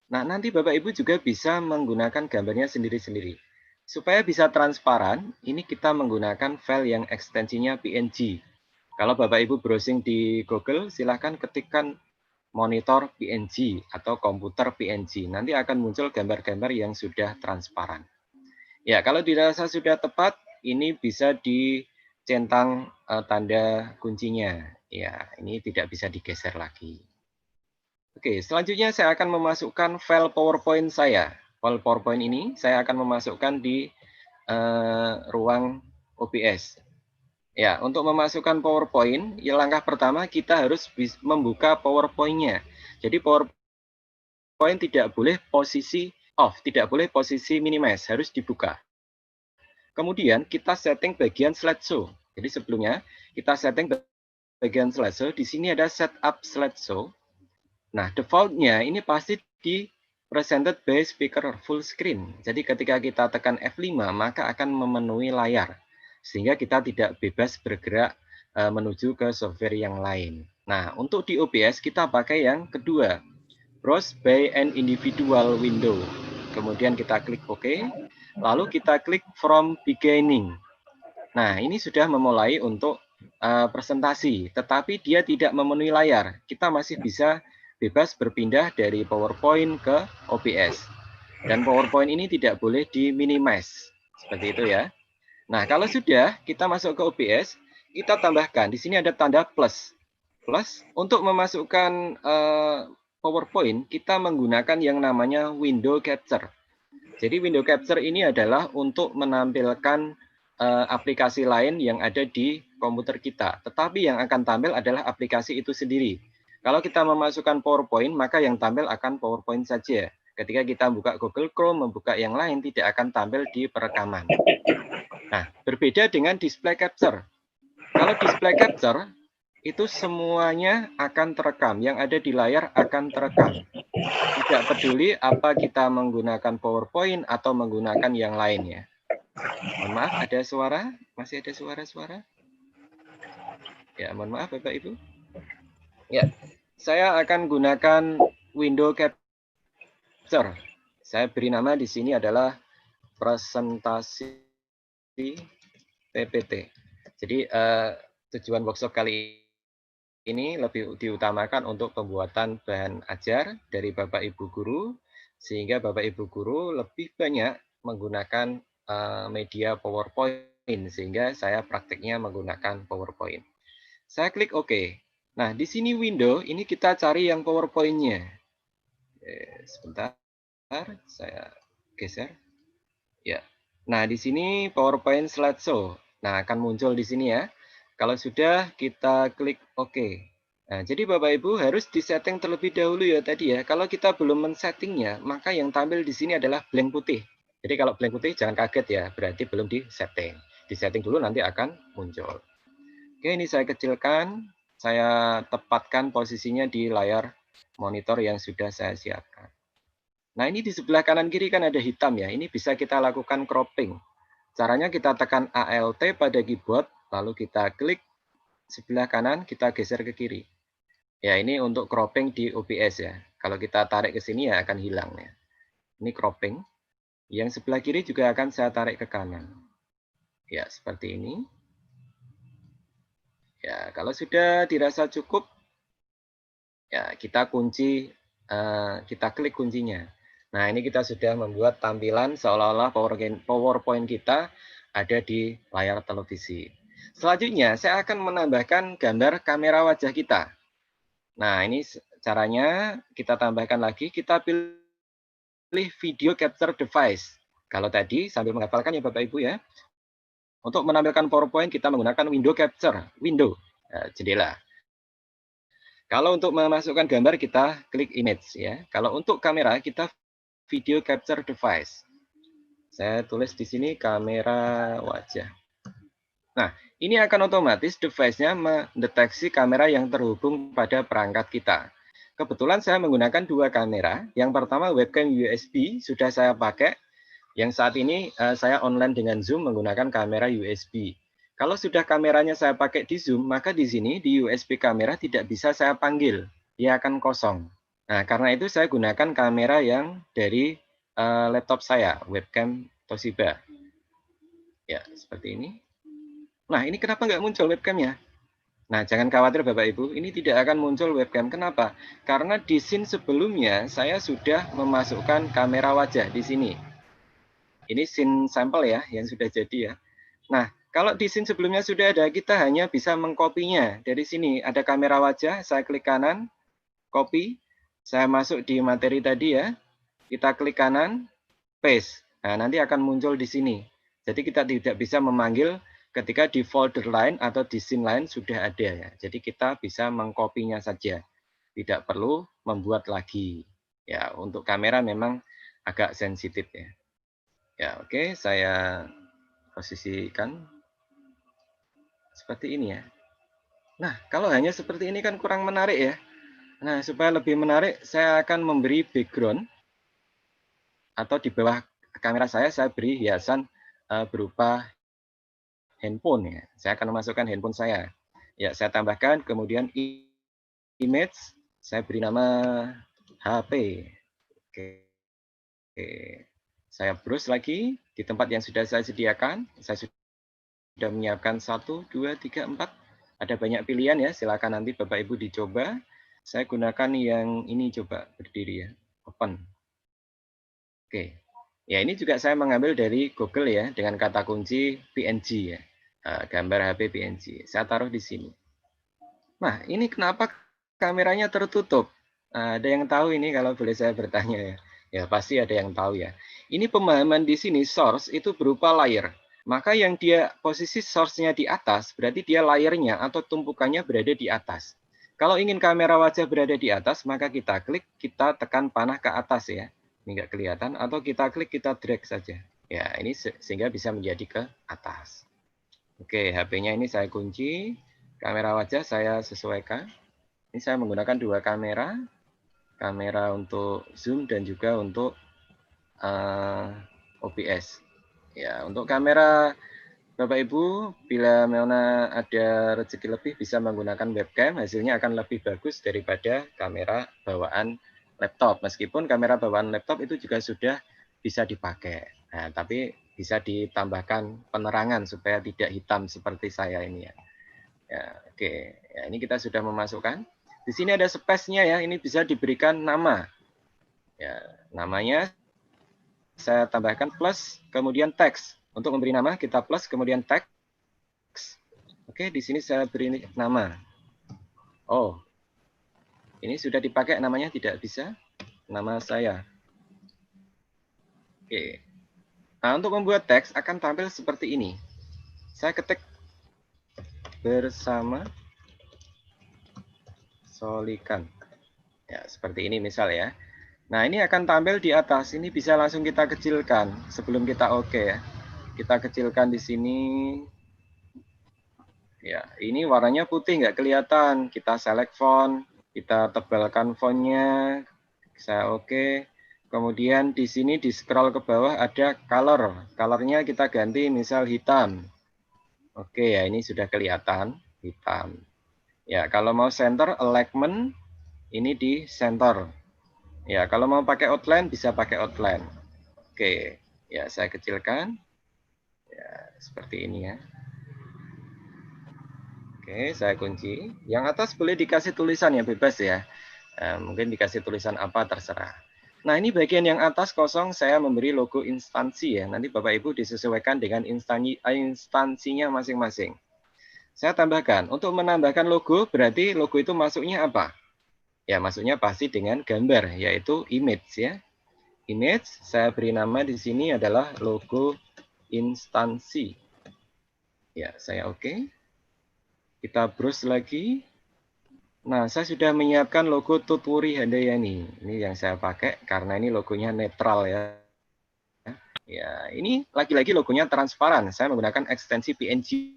Nah, nanti Bapak Ibu juga bisa menggunakan gambarnya sendiri-sendiri. Supaya bisa transparan, ini kita menggunakan file yang ekstensinya PNG. Kalau Bapak Ibu browsing di Google, silahkan ketikkan monitor PNG atau komputer PNG. Nanti akan muncul gambar-gambar yang sudah transparan. Ya, kalau dirasa sudah tepat, ini bisa dicentang tanda kuncinya. Ya, ini tidak bisa digeser lagi. Oke, selanjutnya saya akan memasukkan file PowerPoint saya. File PowerPoint ini saya akan memasukkan di ruang OBS. Ya, untuk memasukkan PowerPoint, ya langkah pertama kita harus membuka PowerPoint-nya. Jadi PowerPoint tidak boleh posisi off, tidak boleh posisi minimize, harus dibuka. Kemudian kita setting bagian slideshow. Jadi sebelumnya kita setting bagian slideshow. Di sini ada setup slideshow. Nah, default-nya ini pasti di presented by speaker full screen. Jadi ketika kita tekan F5, maka akan memenuhi layar. Sehingga kita tidak bebas bergerak menuju ke software yang lain. Nah, untuk di OBS kita pakai yang kedua, browse by an individual window. Kemudian kita klik OK, lalu kita klik from beginning. Nah, ini sudah memulai untuk presentasi, tetapi dia tidak memenuhi layar. Kita masih bisa bebas berpindah dari PowerPoint ke OBS. Dan PowerPoint ini tidak boleh di-minimize. Seperti itu ya. Nah, kalau sudah kita masuk ke OBS, kita tambahkan. Di sini ada tanda plus. Plus, untuk memasukkan PowerPoint, kita menggunakan yang namanya window capture. Jadi window capture ini adalah untuk menampilkan aplikasi lain yang ada di komputer kita. Tetapi yang akan tampil adalah aplikasi itu sendiri. Kalau kita memasukkan PowerPoint, maka yang tampil akan PowerPoint saja. Ketika kita buka Google Chrome, membuka yang lain, tidak akan tampil di perekaman. Nah, berbeda dengan display capture. Kalau display capture, itu semuanya akan terekam. Yang ada di layar akan terekam. Tidak peduli apa kita menggunakan PowerPoint atau menggunakan yang lainnya. Mohon maaf, ada suara? Masih ada suara-suara? Ya, mohon maaf Bapak Ibu. Ya, saya akan gunakan window capture. Saya beri nama di sini adalah presentasi PPT. Jadi tujuan workshop kali ini lebih diutamakan untuk pembuatan bahan ajar dari Bapak Ibu Guru, sehingga Bapak Ibu Guru lebih banyak menggunakan media PowerPoint, sehingga saya praktiknya menggunakan PowerPoint. Saya klik OK. Nah, di sini window, ini kita cari yang PowerPoint-nya. Sebentar, saya geser. Ya. Nah, di sini PowerPoint slideshow. Nah, akan muncul di sini ya. Kalau sudah, kita klik OK. Nah, jadi Bapak Ibu harus disetting terlebih dahulu ya tadi ya. Kalau kita belum men-settingnya, maka yang tampil di sini adalah blank putih. Jadi kalau blank putih jangan kaget ya, berarti belum di-setting. Di-setting dulu nanti akan muncul. Oke, ini saya kecilkan, saya tepatkan posisinya di layar monitor yang sudah saya siapkan. Nah, ini di sebelah kanan kiri kan ada hitam ya, ini bisa kita lakukan cropping. Caranya kita tekan Alt pada keyboard, lalu kita klik sebelah kanan, kita geser ke kiri. Ya, ini untuk cropping di OBS ya. Kalau kita tarik ke sini ya akan hilang ya. Ini cropping. Yang sebelah kiri juga akan saya tarik ke kanan. Ya, seperti ini. Ya, kalau sudah dirasa cukup, ya kita kunci, kita klik kuncinya. Nah, ini kita sudah membuat tampilan seolah-olah PowerPoint kita ada di layar televisi. Selanjutnya, saya akan menambahkan gambar kamera wajah kita. Nah, ini caranya kita tambahkan lagi, kita pilih video capture device. Kalau tadi, sambil menghafalkan ya Bapak Ibu ya, untuk menampilkan PowerPoint kita menggunakan window capture, jendela. Kalau untuk memasukkan gambar kita klik image ya. Kalau untuk kamera kita video capture device. Saya tulis di sini kamera wajah. Nah, ini akan otomatis device-nya mendeteksi kamera yang terhubung pada perangkat kita. Kebetulan saya menggunakan dua kamera. Yang pertama webcam USB sudah saya pakai. Yang saat ini saya online dengan Zoom menggunakan kamera USB. Kalau sudah kameranya saya pakai di Zoom, maka di sini di USB kamera tidak bisa saya panggil. Dia akan kosong. Nah, karena itu saya gunakan kamera yang dari laptop saya, webcam Toshiba. Ya, seperti ini. Nah, ini kenapa nggak muncul webcamnya? Nah, jangan khawatir Bapak Ibu, ini tidak akan muncul webcam. Kenapa? Karena di scene sebelumnya saya sudah memasukkan kamera wajah di sini. Ini scene sampel ya, yang sudah jadi ya. Nah, kalau di scene sebelumnya sudah ada, kita hanya bisa mengkopinya. Dari sini ada kamera wajah, saya klik kanan, copy. Saya masuk di materi tadi ya, kita klik kanan, paste. Nah, nanti akan muncul di sini. Jadi kita tidak bisa memanggil ketika di folder lain atau di scene lain sudah ada ya. Jadi kita bisa mengkopinya saja. Tidak perlu membuat lagi. Ya, untuk kamera memang agak sensitif ya. Ya, oke, saya posisikan seperti ini ya. Nah, kalau hanya seperti ini kan kurang menarik ya. Nah, supaya lebih menarik, saya akan memberi background atau di bawah kamera saya beri hiasan berupa handphone ya. Saya akan memasukkan handphone saya. Ya, saya tambahkan kemudian image, saya beri nama HP. Oke. Saya browse lagi di tempat yang sudah saya sediakan. Saya sudah menyiapkan 1, 2, 3, 4. Ada banyak pilihan ya, silakan nanti Bapak Ibu dicoba. Saya gunakan yang ini coba berdiri ya, open. Oke, ya ini juga saya mengambil dari Google ya, dengan kata kunci PNG ya, gambar HP PNG. Saya taruh di sini. Nah, ini kenapa kameranya tertutup? Ada yang tahu ini kalau boleh saya bertanya ya? Ya pasti ada yang tahu ya. Ini pemahaman di sini source itu berupa layer. Maka yang dia posisi source-nya di atas, berarti dia layernya atau tumpukannya berada di atas. Kalau ingin kamera wajah berada di atas, maka kita klik, kita tekan panah ke atas ya. Ini nggak kelihatan, atau kita klik, kita drag saja. Ya, ini sehingga bisa menjadi ke atas. Oke, HP-nya ini saya kunci. Kamera wajah saya sesuaikan. Ini saya menggunakan dua kamera. Kamera untuk zoom dan juga untuk OBS. Ya, untuk kamera Bapak Ibu, bila mana ada rezeki lebih bisa menggunakan webcam, hasilnya akan lebih bagus daripada kamera bawaan laptop. Meskipun kamera bawaan laptop itu juga sudah bisa dipakai. Nah, tapi bisa ditambahkan penerangan supaya tidak hitam seperti saya ini ya. Ya, oke. Ya, ini kita sudah memasukkan. Di sini ada space-nya ya, ini bisa diberikan nama. Ya, namanya saya tambahkan plus, kemudian teks. Untuk memberi nama, kita plus, kemudian teks. Oke, di sini saya beri nama. Oh, ini sudah dipakai namanya, tidak bisa. Nama saya. Oke. Nah, untuk membuat teks akan tampil seperti ini. Saya ketik bersama Solikan. Ya, seperti ini misal ya. Nah, ini akan tampil di atas. Ini bisa langsung kita kecilkan sebelum kita oke ya. Kita kecilkan di sini. Ya, ini warnanya putih nggak kelihatan. Kita select font, kita tebalkan fontnya. Saya oke. Kemudian di sini di scroll ke bawah ada color. Colornya kita ganti misal hitam. Oke ya, ini sudah kelihatan hitam. Ya, kalau mau center alignment ini di center. Ya, kalau mau pakai outline bisa pakai outline. Oke, ya saya kecilkan. Ya, seperti ini ya. Oke, saya kunci. Yang atas boleh dikasih tulisan ya, bebas ya. Mungkin dikasih tulisan apa terserah. Nah, ini bagian yang atas kosong, saya memberi logo instansi ya. Nanti Bapak Ibu disesuaikan dengan instansinya masing-masing. Saya tambahkan, untuk menambahkan logo, berarti logo itu masuknya apa? Ya, masuknya pasti dengan gambar, yaitu image ya. Image, saya beri nama di sini adalah logo instansi. Ya, saya oke. Kita browse lagi. Nah, saya sudah menyiapkan logo Tutwuri Handayani. Ini yang saya pakai karena ini logonya netral ya. Ya, ini lagi-lagi logonya transparan. Saya menggunakan ekstensi PNG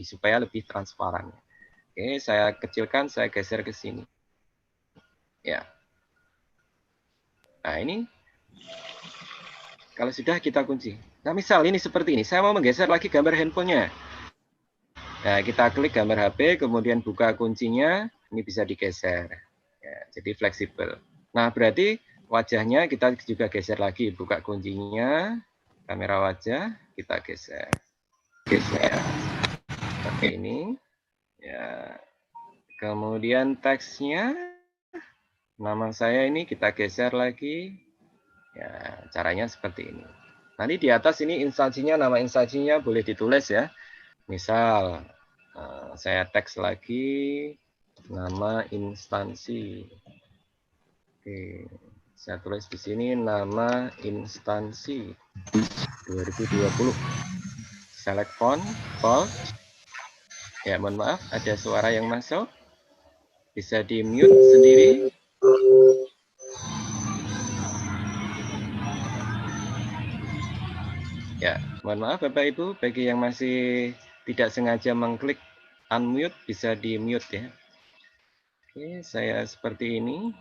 supaya lebih transparan. Oke, saya kecilkan, saya geser ke sini. Ya. Nah, ini kalau sudah kita kunci. Nah, misal ini seperti ini. Saya mau menggeser lagi gambar handphonenya. Nah, kita klik gambar HP, kemudian buka kuncinya, ini bisa digeser. Ya, jadi fleksibel. Nah, berarti wajahnya kita juga geser lagi. Buka kuncinya, kamera wajah, kita geser. Geser. Seperti ini. Ya. Kemudian teksnya, nama saya ini kita geser lagi. Ya, caranya seperti ini. Nanti di atas ini instansinya, nama instansinya boleh ditulis ya. Misal, saya teks lagi nama instansi. Oke, saya tulis di sini nama instansi 2020. Select font, bold. Ya, mohon maaf, ada suara yang masuk. Bisa di mute sendiri. Ya, mohon maaf Bapak Ibu, bagi yang masih tidak sengaja mengklik unmute, bisa di mute ya. Oke, saya seperti ini.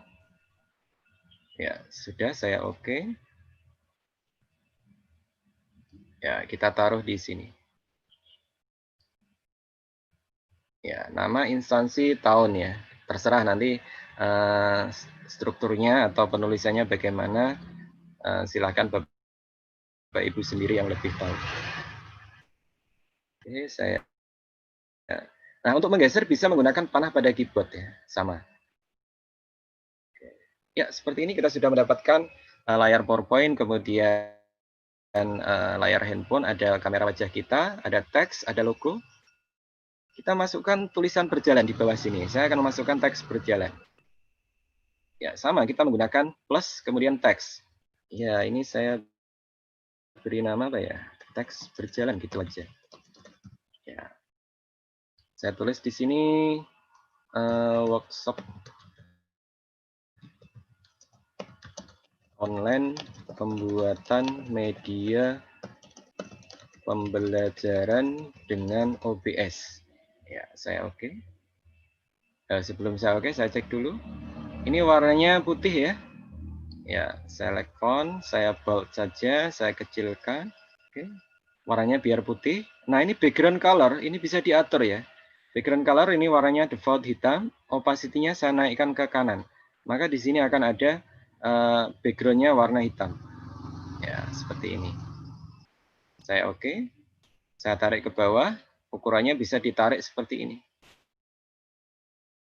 Ya, sudah saya oke. Ya, kita taruh di sini. Ya, nama instansi tahun ya. Terserah nanti strukturnya atau penulisannya bagaimana. Silakan Bapak Ibu sendiri yang lebih tahu. Oke, saya. Nah, untuk menggeser bisa menggunakan panah pada keyboard ya, sama. Ya, seperti ini kita sudah mendapatkan layar PowerPoint, kemudian layar handphone, ada kamera wajah kita, ada teks, ada logo. Kita masukkan tulisan berjalan di bawah sini. Saya akan memasukkan teks berjalan. Ya, sama, kita menggunakan plus, kemudian teks. Ya, ini saya beri nama apa ya? Teks berjalan, gitu aja. Ya. Saya tulis di sini workshop online pembuatan media pembelajaran dengan OBS. Ya, saya oke. Sebelum saya oke, saya cek dulu. Ini warnanya putih ya. Ya, select font, saya bold saja, saya kecilkan. Oke. Warnanya biar putih. Nah, ini background color, ini bisa diatur ya. Background color ini warnanya default hitam, opacity-nya saya naikkan ke kanan. Maka di sini akan ada background-nya warna hitam. Ya, seperti ini. Saya oke. Saya tarik ke bawah, ukurannya bisa ditarik seperti ini.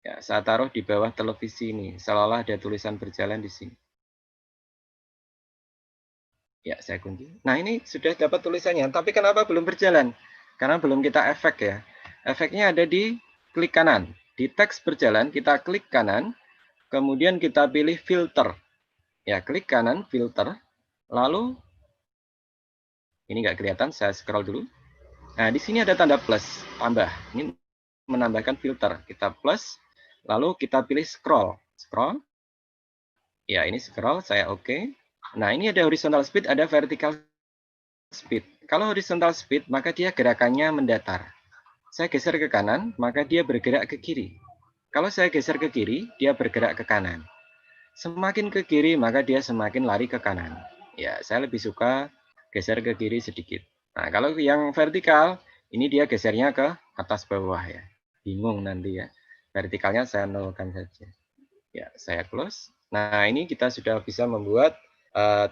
Ya, saya taruh di bawah televisi ini, seolah-olah ada tulisan berjalan di sini. Ya, saya kunci. Nah, ini sudah dapat tulisannya, tapi kenapa belum berjalan? Karena belum kita efek ya. Efeknya ada di klik kanan. Di teks berjalan, kita klik kanan, kemudian kita pilih filter. Ya, klik kanan, filter. Lalu, ini nggak kelihatan, saya scroll dulu. Nah, di sini ada tanda plus, tambah. Ini menambahkan filter. Kita plus, lalu kita pilih scroll. Scroll. Ya, ini scroll, saya oke. Nah, ini ada horizontal speed, ada vertical speed. Kalau horizontal speed, maka dia gerakannya mendatar. Saya geser ke kanan, maka dia bergerak ke kiri. Kalau saya geser ke kiri, dia bergerak ke kanan. Semakin ke kiri, maka dia semakin lari ke kanan. Ya, saya lebih suka geser ke kiri sedikit. Nah, kalau yang vertikal, ini dia gesernya ke atas bawah ya. Bingung nanti ya. Vertikalnya saya nolkan saja. Ya, saya close. Nah, ini kita sudah bisa membuat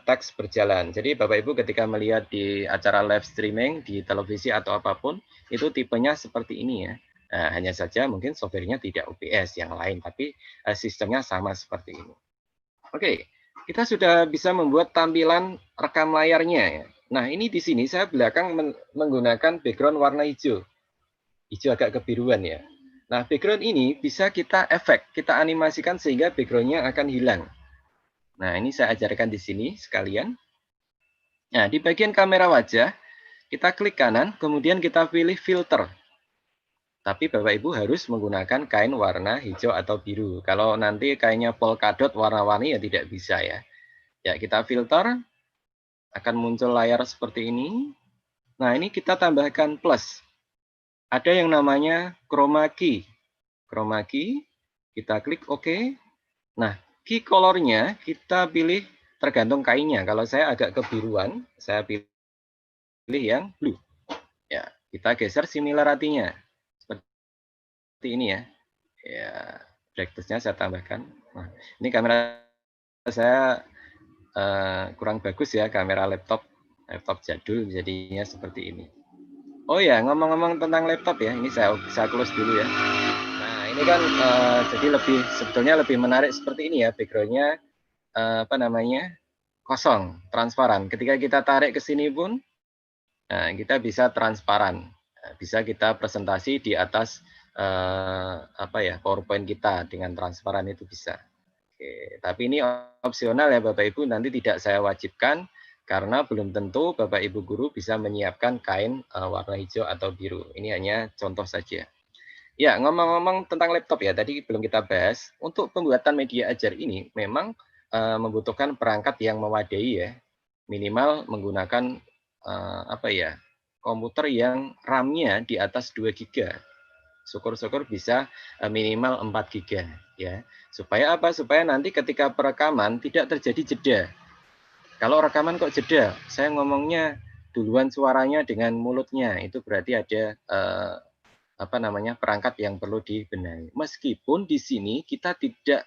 teks berjalan. Jadi Bapak Ibu ketika melihat di acara live streaming di televisi atau apapun, itu tipenya seperti ini ya. Hanya saja mungkin softwarenya tidak OBS yang lain, tapi sistemnya sama seperti ini. Oke, kita sudah bisa membuat tampilan rekam layarnya ya. Nah, ini di sini saya belakang menggunakan background warna hijau. Hijau agak kebiruan ya. Nah, background ini bisa kita efek, kita animasikan sehingga background-nya akan hilang. Nah, ini saya ajarkan di sini sekalian. Nah, di bagian kamera wajah, kita klik kanan, kemudian kita pilih filter. Tapi Bapak Ibu harus menggunakan kain warna hijau atau biru. Kalau nanti kainnya polkadot warna-warni ya tidak bisa ya. Ya, kita filter, akan muncul layar seperti ini. Nah, ini kita tambahkan plus. Ada yang namanya chroma key. Chroma key, kita klik OK. Nah, key color-nya kita pilih tergantung kainnya. Kalau saya agak kebiruan, saya pilih yang blue. Ya, kita geser similarity-nya. Seperti ini ya. Ya, brightness-nya saya tambahkan. Nah, ini kamera saya kurang bagus ya, kamera laptop jadul jadinya seperti ini. Oh ya, ngomong-ngomong tentang laptop ya, ini saya close dulu ya. Nah, ini kan jadi sebetulnya lebih menarik seperti ini ya, background-nya kosong, transparan. Ketika kita tarik ke sini pun, kita bisa transparan, bisa kita presentasi di atas PowerPoint kita dengan transparan itu bisa. Oke, tapi ini opsional ya Bapak Ibu, nanti tidak saya wajibkan karena belum tentu Bapak Ibu guru bisa menyiapkan kain warna hijau atau biru. Ini hanya contoh saja. Ya, ngomong-ngomong tentang laptop ya, tadi belum kita bahas. Untuk pembuatan media ajar ini memang membutuhkan perangkat yang memadai ya. Minimal menggunakan komputer yang RAM-nya di atas 2 GB. Syukur-syukur bisa minimal 4 GB ya. Supaya apa? Supaya nanti ketika perekaman tidak terjadi jeda. Kalau rekaman kok jeda, saya ngomongnya duluan suaranya dengan mulutnya, itu berarti ada perangkat yang perlu dibenahi. Meskipun di sini kita tidak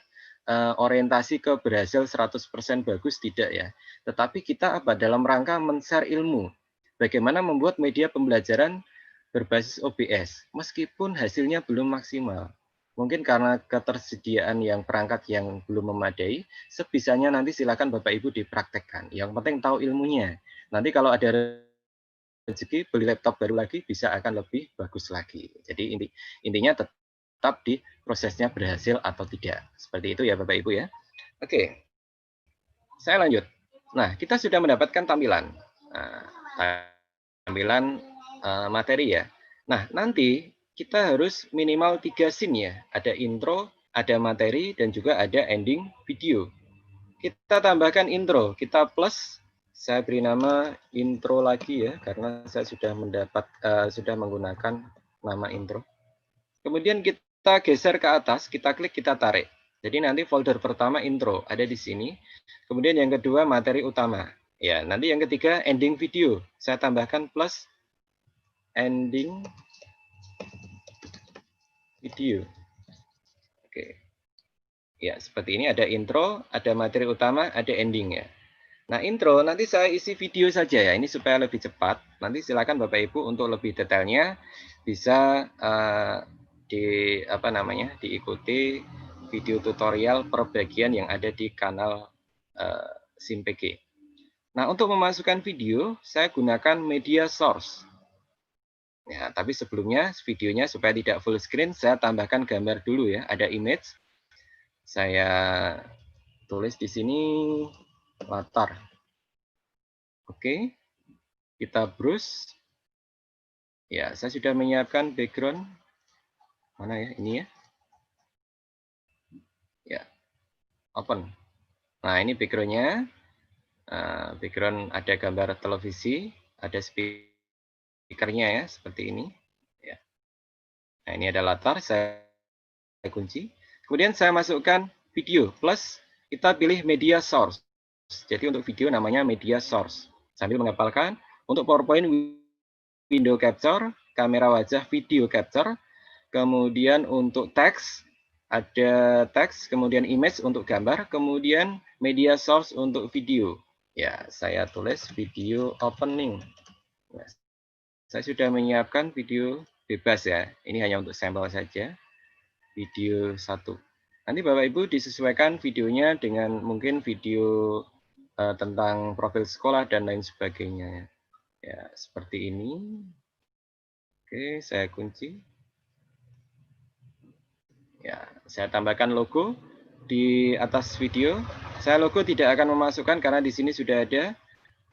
orientasi ke berhasil 100% bagus, tidak ya. Tetapi kita dalam rangka men-share ilmu. Bagaimana membuat media pembelajaran berbasis OBS, meskipun hasilnya belum maksimal. Mungkin karena ketersediaan yang perangkat yang belum memadai, sebisanya nanti silakan Bapak Ibu dipraktekkan. Yang penting tahu ilmunya. Nanti kalau ada rezeki, beli laptop baru lagi, bisa akan lebih bagus lagi. Jadi intinya tetap di prosesnya berhasil atau tidak. Seperti itu ya Bapak Ibu ya. Oke, saya lanjut. Nah, kita sudah mendapatkan tampilan. Tampilan materi ya. Nah, nanti kita harus minimal 3 scene ya. Ada intro, ada materi, dan juga ada ending video. Kita tambahkan intro, kita plus, saya beri nama intro lagi ya, karena saya sudah sudah menggunakan nama intro. Kemudian kita geser ke atas, kita klik, kita tarik. Jadi nanti folder pertama intro ada di sini. Kemudian yang kedua materi utama. Ya, nanti yang ketiga ending video. Saya tambahkan plus ending video. Oke. Ya, seperti ini ada intro, ada materi utama, ada ending ya. Nah, intro nanti saya isi video saja ya. Ini supaya lebih cepat. Nanti silakan Bapak Ibu untuk lebih detailnya bisa diikuti video tutorial per bagian yang ada di kanal SimPG. Nah, untuk memasukkan video, saya gunakan media source. Ya, tapi sebelumnya videonya supaya tidak full screen, saya tambahkan gambar dulu ya. Ada image. Saya tulis di sini latar. Oke. Kita browse. Ya, saya sudah menyiapkan background. Mana ya? Ini ya. Ya. Open. Nah, ini background-nya. Background ada gambar televisi, ada speakernya ya, seperti ini. Ya. Nah, ini ada latar, saya kunci. Kemudian saya masukkan video, plus kita pilih media source. Jadi untuk video namanya media source. Sambil menghafalkan, untuk PowerPoint window capture, kamera wajah video capture, kemudian untuk teks, ada teks, kemudian image untuk gambar, kemudian media source untuk video. Ya, saya tulis video opening. Nah, saya sudah menyiapkan video bebas ya. Ini hanya untuk sampel saja. Video 1. Nanti Bapak Ibu disesuaikan videonya dengan mungkin video tentang profil sekolah dan lain sebagainya. Ya, seperti ini. Oke, saya kunci. Ya, saya tambahkan logo di atas video. Saya logo tidak akan memasukkan karena di sini sudah ada.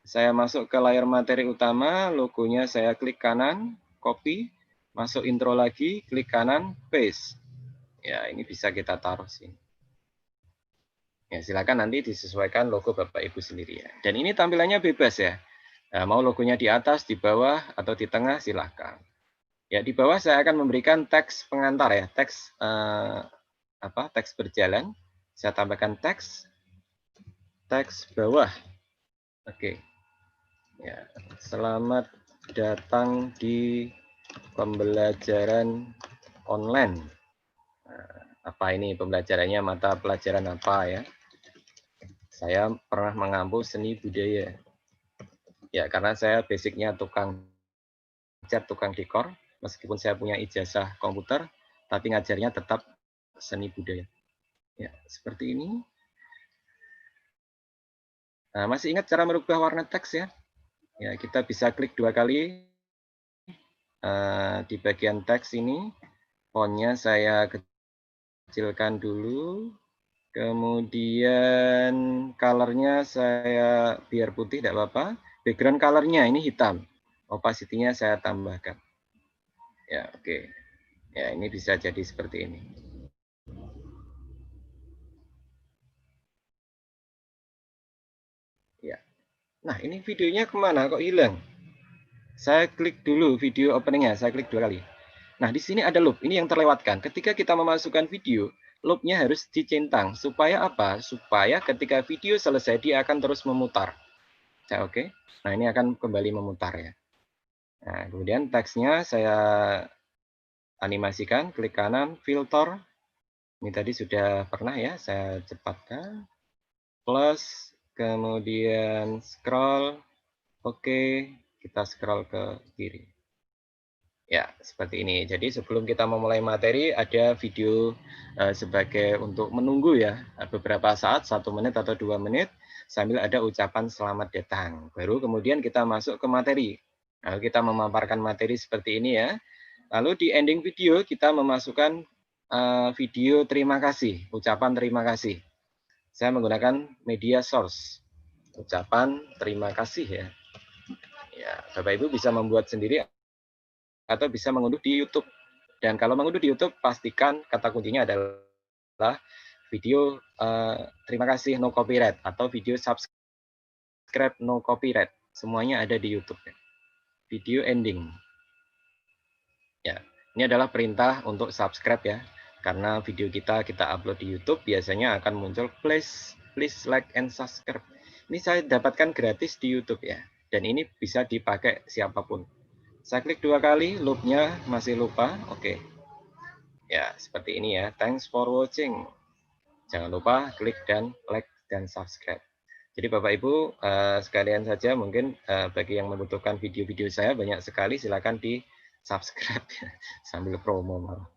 Saya masuk ke layar materi utama, logonya saya klik kanan, copy, masuk intro lagi, klik kanan, paste. Ya, ini bisa kita taruh sini. Ya, silakan nanti disesuaikan logo Bapak Ibu sendiri ya. Dan ini tampilannya bebas ya. Nah, mau logonya di atas, di bawah, atau di tengah, silakan. Ya, di bawah saya akan memberikan teks pengantar ya, teks teks berjalan. Saya tambahkan teks bawah. Oke. Ya, selamat datang di pembelajaran online. Nah, apa ini pembelajarannya, mata pelajaran apa ya? Saya pernah mengampu seni budaya. Ya, karena saya basicnya tukang cat, tukang dekor. Meskipun saya punya ijazah komputer, tapi ngajarnya tetap seni budaya. Ya, seperti ini. Nah, masih ingat cara merubah warna teks ya? Ya, kita bisa klik 2 kali di bagian teks ini. Fontnya saya kecilkan dulu. Kemudian color-nya saya biar putih, tidak apa-apa. Background color-nya ini hitam. Opacity-nya saya tambahkan. Ya, oke. Ya, ini bisa jadi seperti ini. Ya. Nah, ini videonya kemana? Kok hilang? Saya klik dulu video opening-nya. Saya klik 2 kali. Nah, di sini ada loop. Ini yang terlewatkan. Ketika kita memasukkan video, loop-nya harus dicentang. Supaya apa? Supaya ketika video selesai, dia akan terus memutar. Ya, oke. Nah, ini akan kembali memutar ya. Nah, kemudian teksnya saya animasikan, klik kanan, filter. Ini tadi sudah pernah ya, saya cepatkan. Plus, kemudian scroll. Oke, kita scroll ke kiri. Ya, seperti ini. Jadi sebelum kita memulai materi, ada video sebagai untuk menunggu ya, beberapa saat, 1 menit atau 2 menit, sambil ada ucapan selamat datang. Baru kemudian kita masuk ke materi. Lalu kita memaparkan materi seperti ini ya. Lalu di ending video kita memasukkan video terima kasih, ucapan terima kasih. Saya menggunakan media source, ucapan terima kasih ya. Ya, Bapak Ibu bisa membuat sendiri atau bisa mengunduh di YouTube. Dan kalau mengunduh di YouTube, pastikan kata kuncinya adalah video terima kasih no copyright atau video subscribe no copyright. Semuanya ada di YouTube. Video ending. Ya, ini adalah perintah untuk subscribe ya. Karena video kita upload di YouTube, biasanya akan muncul please like and subscribe. Ini saya dapatkan gratis di YouTube ya. Dan ini bisa dipakai siapapun. Saya klik 2 kali, loop-nya masih lupa. Oke. Ya, seperti ini ya. Thanks for watching. Jangan lupa klik dan like dan subscribe. Jadi Bapak Ibu, sekalian saja mungkin bagi yang membutuhkan video-video saya banyak sekali, silakan di subscribe ya. Sambil promo malah.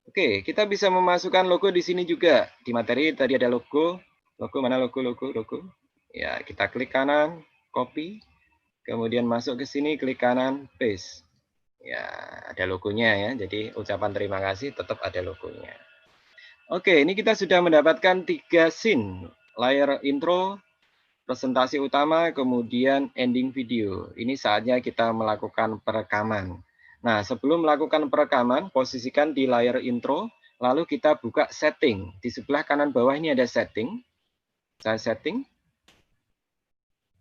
Oke, kita bisa memasukkan logo di sini juga. Di materi tadi ada logo. Logo mana logo? Ya, kita klik kanan, copy. Kemudian masuk ke sini, klik kanan, paste. Ya, ada logonya ya. Jadi ucapan terima kasih tetap ada logonya. Oke, ini kita sudah mendapatkan 3 scene. Layar intro, presentasi utama, kemudian ending video. Ini saatnya kita melakukan perekaman. Nah, sebelum melakukan perekaman, posisikan di layar intro, lalu kita buka setting. Di sebelah kanan bawah ini ada setting. Saya setting.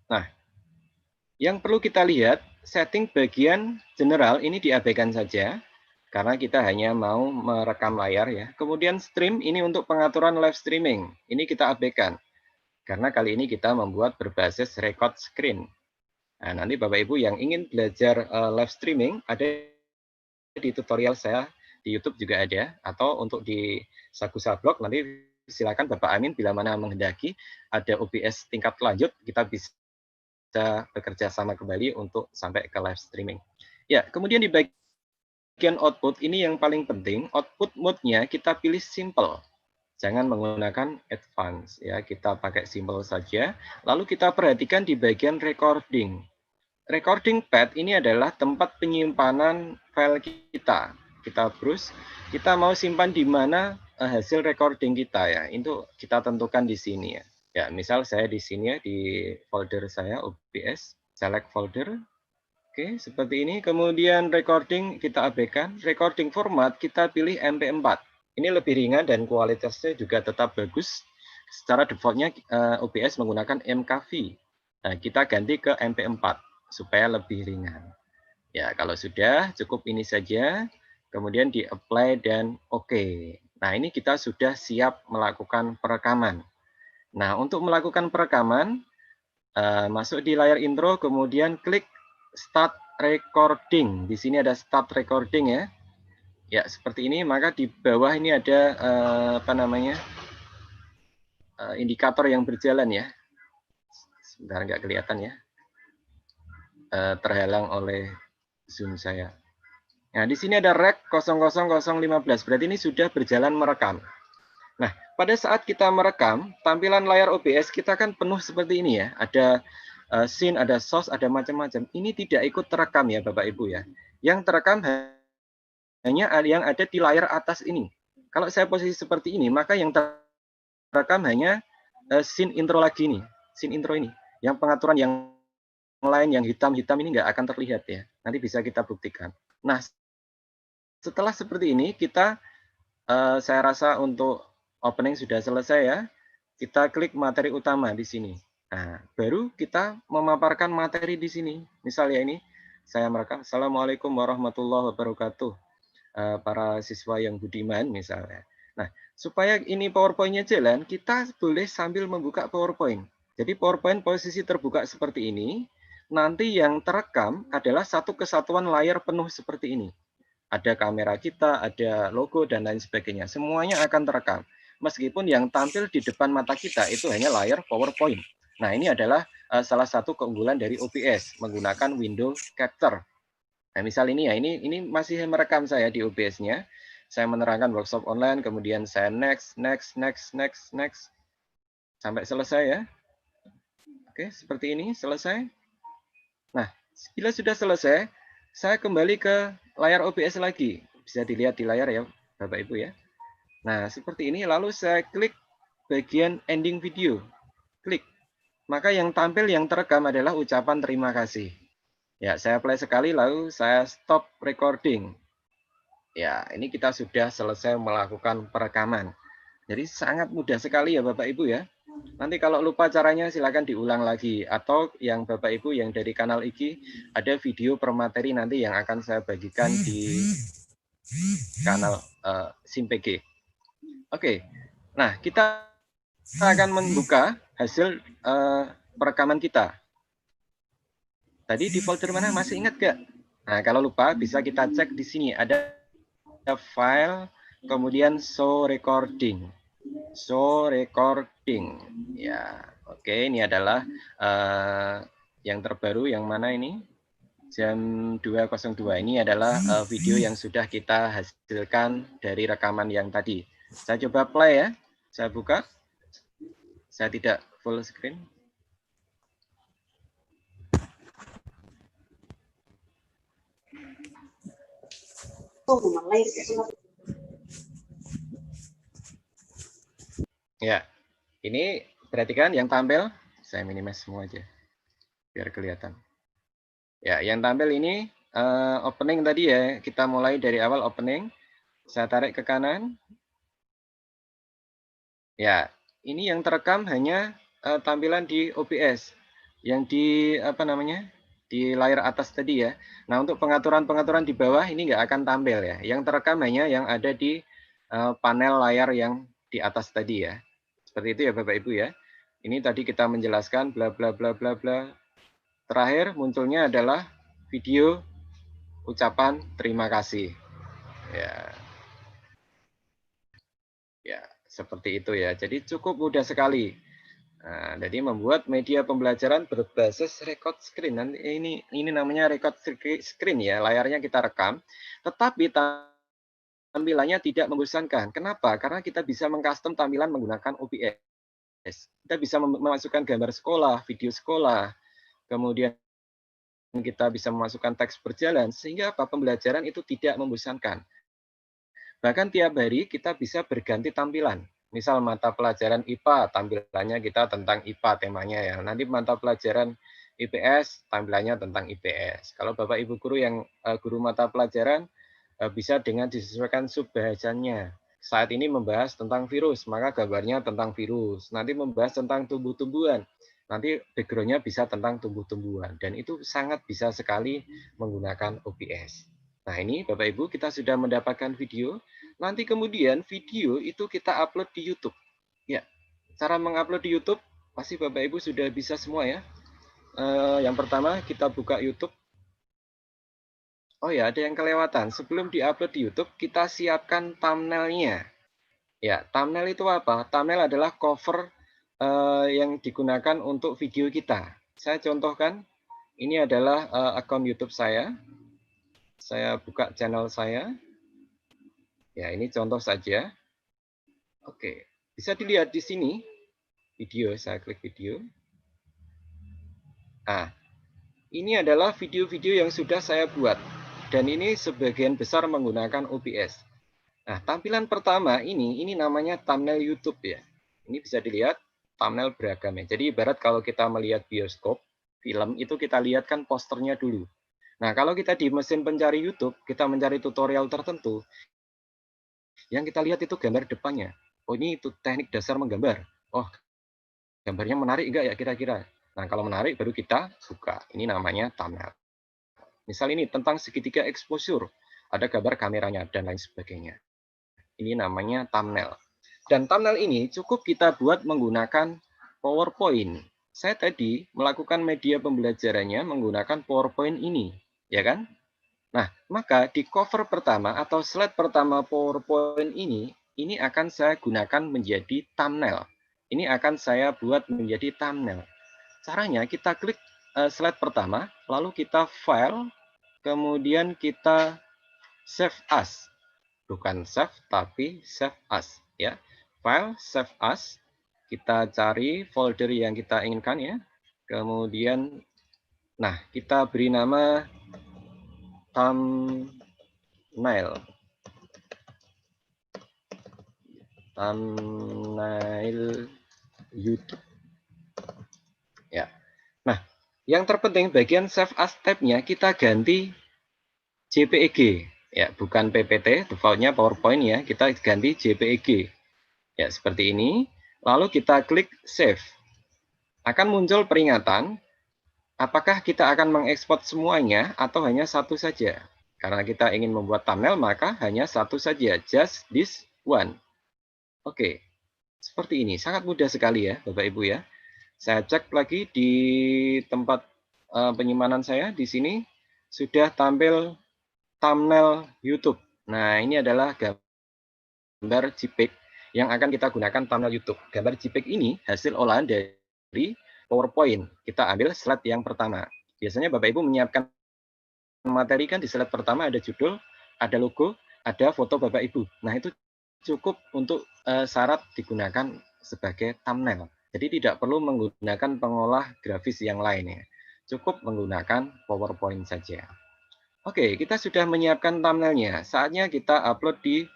Nah, yang perlu kita lihat, setting bagian general ini diabaikan saja, karena kita hanya mau merekam layar ya. Kemudian stream ini untuk pengaturan live streaming. Ini kita abaikan, karena kali ini kita membuat berbasis record screen. Nah, nanti Bapak Ibu yang ingin belajar live streaming, ada di tutorial saya, di YouTube juga ada, atau untuk di Sagusa Blog, nanti silakan Bapak Amin bila mana menghendaki, ada OBS tingkat lanjut, kita bisa bekerja sama kembali untuk sampai ke live streaming. Ya, kemudian di bagian output, ini yang paling penting, output mode-nya kita pilih simple. Jangan menggunakan advance ya, kita pakai simple saja. Lalu kita perhatikan di bagian recording. Recording pad ini adalah tempat penyimpanan file kita. Kita browse, kita mau simpan di mana hasil recording kita ya. Itu kita tentukan di sini ya. Ya, misal saya di sini ya, di folder saya OBS, select folder. Oke, seperti ini. Kemudian recording kita abaikan. Recording format kita pilih MP4. Ini lebih ringan dan kualitasnya juga tetap bagus. Secara defaultnya OBS menggunakan MKV. Nah, kita ganti ke MP4 supaya lebih ringan. Ya, kalau sudah cukup ini saja. Kemudian di apply dan OK. Nah, ini kita sudah siap melakukan perekaman. Nah, untuk melakukan perekaman, masuk di layar intro, kemudian klik Start Recording. Di sini ada Start Recording ya. Ya, seperti ini. Maka di bawah ini ada indikator yang berjalan ya. Sebentar, nggak kelihatan ya. Terhalang oleh Zoom saya. Nah, di sini ada rec 00015. Berarti ini sudah berjalan merekam. Nah, pada saat kita merekam, tampilan layar OBS kita kan penuh seperti ini ya. Ada scene, ada source, ada macam-macam. Ini tidak ikut terekam ya Bapak Ibu ya. Yang terekam hanya yang ada di layar atas ini. Kalau saya posisi seperti ini, maka yang terekam hanya scene intro lagi nih. Scene intro ini. Yang pengaturan yang lain, yang hitam-hitam ini nggak akan terlihat ya. Nanti bisa kita buktikan. Nah, setelah seperti ini, kita saya rasa untuk opening sudah selesai ya. Kita klik materi utama di sini. Nah, baru kita memaparkan materi di sini. Misalnya ini, saya merekam. Assalamualaikum warahmatullahi wabarakatuh. Para siswa yang budiman misalnya. Nah, supaya ini PowerPoint-nya jalan, kita boleh sambil membuka PowerPoint. Jadi PowerPoint posisi terbuka seperti ini, nanti yang terekam adalah satu kesatuan layar penuh seperti ini. Ada kamera kita, ada logo, dan lain sebagainya. Semuanya akan terekam. Meskipun yang tampil di depan mata kita itu hanya layar PowerPoint. Nah, ini adalah salah satu keunggulan dari OBS, menggunakan window capture. Nah, misal ini ya, ini masih merekam saya di OBS-nya. Saya menerangkan workshop online, kemudian saya next, sampai selesai ya. Oke, seperti ini, selesai. Nah, bila sudah selesai, saya kembali ke layar OBS lagi. Bisa dilihat di layar ya, Bapak Ibu ya. Nah, seperti ini, lalu saya klik bagian ending video. Klik. Maka yang tampil, yang terekam adalah ucapan terima kasih. Ya, saya play sekali, lalu saya stop recording. Ya, ini kita sudah selesai melakukan perekaman. Jadi sangat mudah sekali ya Bapak Ibu ya. Nanti kalau lupa caranya silakan diulang lagi. Atau yang Bapak Ibu yang dari kanal IG, ada video per materi nanti yang akan saya bagikan di kanal SimPG. Oke, nah kita akan membuka hasil perekaman kita. Tadi di folder mana? Masih ingat gak? Nah, kalau lupa bisa kita cek di sini. Ada file, kemudian show recording. Show recording. Ya, oke. Ini adalah yang terbaru. Yang mana ini? Jam 2.02. Ini adalah video yang sudah kita hasilkan dari rekaman yang tadi. Saya coba play ya. Saya buka. Saya tidak full screen. Ya, ini perhatikan yang tampil, saya minimize semua aja, biar kelihatan. Ya, yang tampil ini opening tadi ya, kita mulai dari awal opening, saya tarik ke kanan. Ya, ini yang terekam hanya tampilan di OBS, yang di di layar atas tadi ya. Nah, untuk pengaturan-pengaturan di bawah ini nggak akan tampil ya. Yang terekam hanya yang ada di panel layar yang di atas tadi ya. Seperti itu ya Bapak Ibu ya. Ini tadi kita menjelaskan bla bla bla bla bla. Terakhir munculnya adalah video ucapan terima kasih. Ya. Ya, seperti itu ya. Jadi cukup mudah sekali. Nah, jadi membuat media pembelajaran berbasis record screen. Nanti ini namanya record screen ya, layarnya kita rekam. Tetapi tampilannya tidak membosankan. Kenapa? Karena kita bisa mengcustom tampilan menggunakan OBS. Kita bisa memasukkan gambar sekolah, video sekolah, kemudian kita bisa memasukkan teks berjalan, sehingga pembelajaran itu tidak membosankan. Bahkan tiap hari kita bisa berganti tampilan. Misal mata pelajaran IPA, tampilannya kita tentang IPA temanya ya. Nanti mata pelajaran IPS, tampilannya tentang IPS. Kalau Bapak Ibu guru yang guru mata pelajaran, bisa dengan disesuaikan subbahasanya. Saat ini membahas tentang virus, maka gambarnya tentang virus. Nanti membahas tentang tumbuh-tumbuhan, nanti background-nya bisa tentang tumbuh-tumbuhan. Dan itu sangat bisa sekali menggunakan OBS. Nah ini Bapak Ibu kita sudah mendapatkan video. Nanti kemudian video itu kita upload di YouTube. Ya, cara mengupload di YouTube pasti Bapak Ibu sudah bisa semua ya. Yang pertama kita buka YouTube. Oh ya, ada yang kelewatan. Sebelum diupload di YouTube, kita siapkan thumbnail-nya. Ya, thumbnail itu apa? Thumbnail adalah cover yang digunakan untuk video kita. Saya contohkan, ini adalah akun YouTube saya. Saya buka channel saya. Ya, ini contoh saja. Oke, bisa dilihat di sini video. Saya klik video. Nah, ini adalah video-video yang sudah saya buat. Dan ini sebagian besar menggunakan OBS. Nah, tampilan pertama ini namanya thumbnail YouTube ya. Ini bisa dilihat thumbnail beragam ya. Jadi ibarat kalau kita melihat bioskop, film itu kita lihat kan posternya dulu. Nah, kalau kita di mesin pencari YouTube, kita mencari tutorial tertentu, yang kita lihat itu gambar depannya. Oh, ini itu teknik dasar menggambar. Oh, gambarnya menarik enggak ya kira-kira? Nah, kalau menarik baru kita buka. Ini namanya thumbnail. Misal ini tentang segitiga exposure, ada gambar kameranya dan lain sebagainya. Ini namanya thumbnail. Dan thumbnail ini cukup kita buat menggunakan PowerPoint. Saya tadi melakukan media pembelajarannya menggunakan PowerPoint ini, ya kan? Nah, maka di cover pertama atau slide pertama PowerPoint ini akan saya gunakan menjadi thumbnail. Ini akan saya buat menjadi thumbnail. Caranya kita klik slide pertama, lalu kita file, kemudian kita save as. Bukan save, tapi save as. Ya. File, save as. Kita cari folder yang kita inginkan ya. Kemudian, nah kita beri nama thumbnail. Thumbnail YouTube. Ya. Nah, yang terpenting bagian save as tab-nya kita ganti JPEG. Ya, bukan PPT, defaultnya PowerPoint ya. Kita ganti JPEG. Ya, seperti ini. Lalu kita klik save. Akan muncul peringatan apakah kita akan mengekspor semuanya atau hanya satu saja. Karena kita ingin membuat thumbnail, maka hanya satu saja, just this one. Oke, seperti ini. Sangat mudah sekali ya, Bapak Ibu ya. Saya cek lagi di tempat penyimpanan saya. Di sini sudah tampil thumbnail YouTube. Nah, ini adalah gambar JPEG yang akan kita gunakan thumbnail YouTube. Gambar JPEG ini hasil olahan dari PowerPoint. Kita ambil slide yang pertama. Biasanya Bapak Ibu menyiapkan materi kan di slide pertama ada judul, ada logo, ada foto Bapak Ibu. Nah, itu cukup untuk syarat digunakan sebagai thumbnail. Jadi tidak perlu menggunakan pengolah grafis yang lainnya. Cukup menggunakan PowerPoint saja. Oke, kita sudah menyiapkan thumbnailnya. Saatnya kita upload di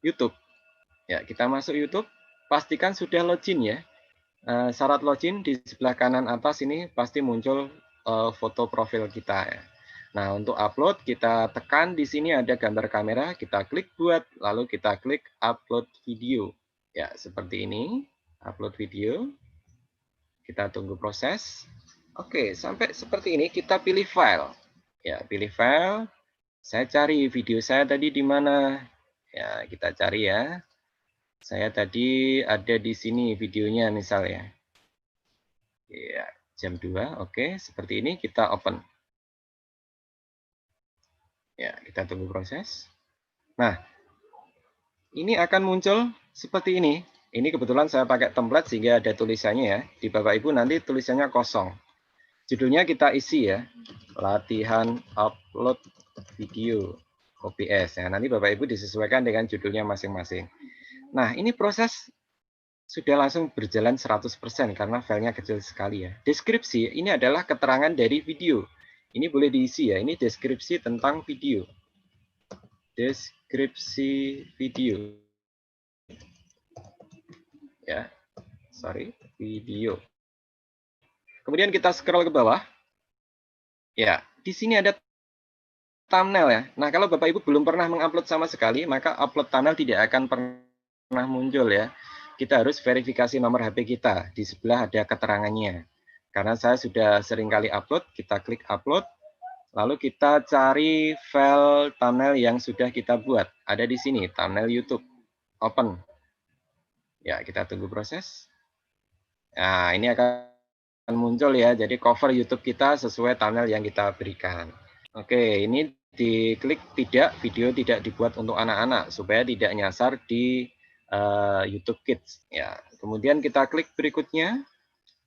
YouTube. Ya, kita masuk YouTube. Pastikan sudah login ya. Syarat login di sebelah kanan atas ini pasti muncul foto profil kita. Ya. Nah, untuk upload kita tekan di sini ada gambar kamera, kita klik buat, lalu kita klik upload video. Ya, seperti ini. Upload video. Kita tunggu proses. Oke, sampai seperti ini kita pilih file. Ya, pilih file. Saya cari video saya tadi di mana. Ya, kita cari ya. Saya tadi ada di sini videonya misalnya. Ya, jam 2. Oke, seperti ini kita open. Ya, kita tunggu proses. Nah, ini akan muncul seperti ini. Ini kebetulan saya pakai template sehingga ada tulisannya ya. Di Bapak Ibu nanti tulisannya kosong. Judulnya kita isi ya. Latihan upload video. OBS. Nah, nanti Bapak Ibu disesuaikan dengan judulnya masing-masing. Nah, ini proses sudah langsung berjalan 100% karena filenya kecil sekali ya. Deskripsi ini adalah keterangan dari video. Ini boleh diisi ya, ini deskripsi tentang video. Deskripsi video. Ya, sorry, video. Kemudian kita scroll ke bawah. Ya, di sini ada thumbnail ya. Nah, kalau Bapak Ibu belum pernah mengupload sama sekali, maka upload thumbnail tidak akan pernah muncul ya. Kita harus verifikasi nomor HP kita. Di sebelah ada keterangannya. Karena saya sudah sering kali upload, kita klik upload. Lalu kita cari file thumbnail yang sudah kita buat. Ada di sini, thumbnail YouTube. Open. Ya, kita tunggu proses. Nah, ini akan muncul ya. Jadi cover YouTube kita sesuai thumbnail yang kita berikan. Oke, ini diklik tidak, video tidak dibuat untuk anak-anak supaya tidak nyasar di YouTube Kids. Ya, kemudian kita klik berikutnya.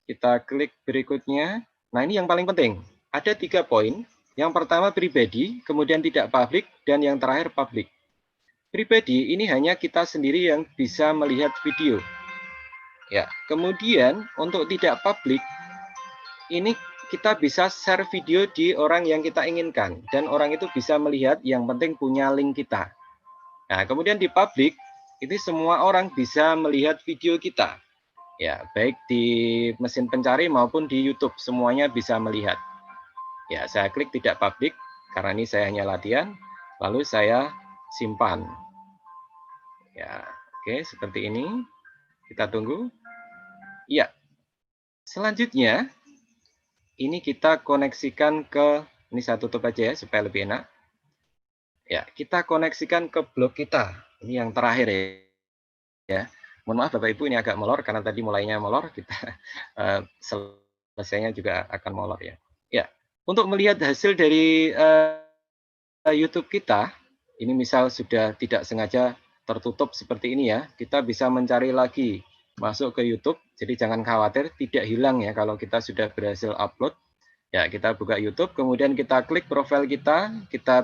Kita klik berikutnya. Nah, ini yang paling penting. Ada 3 poin. Yang pertama pribadi, kemudian tidak publik, dan yang terakhir publik. Pribadi ini hanya kita sendiri yang bisa melihat video. Ya, kemudian untuk tidak publik, ini kita bisa share video di orang yang kita inginkan, dan orang itu bisa melihat, yang penting punya link kita. Nah, kemudian di publik, itu semua orang bisa melihat video kita. Ya, baik di mesin pencari maupun di YouTube, semuanya bisa melihat. Ya, saya klik tidak publik, karena ini saya hanya latihan, lalu saya simpan. Ya, oke, seperti ini. Kita tunggu. Ya, selanjutnya, ini kita koneksikan ke, ini saya tutup aja ya, supaya lebih enak. Ya, kita koneksikan ke blog kita. Ini yang terakhir ya. Mohon maaf Bapak Ibu, ini agak molor, karena tadi mulainya molor, kita selesainya juga akan molor ya. Ya, untuk melihat hasil dari YouTube kita, ini misal sudah tidak sengaja tertutup seperti ini ya, kita bisa mencari lagi, masuk ke YouTube, jadi jangan khawatir, tidak hilang ya kalau kita sudah berhasil upload. Ya, kita buka YouTube, kemudian kita klik profil kita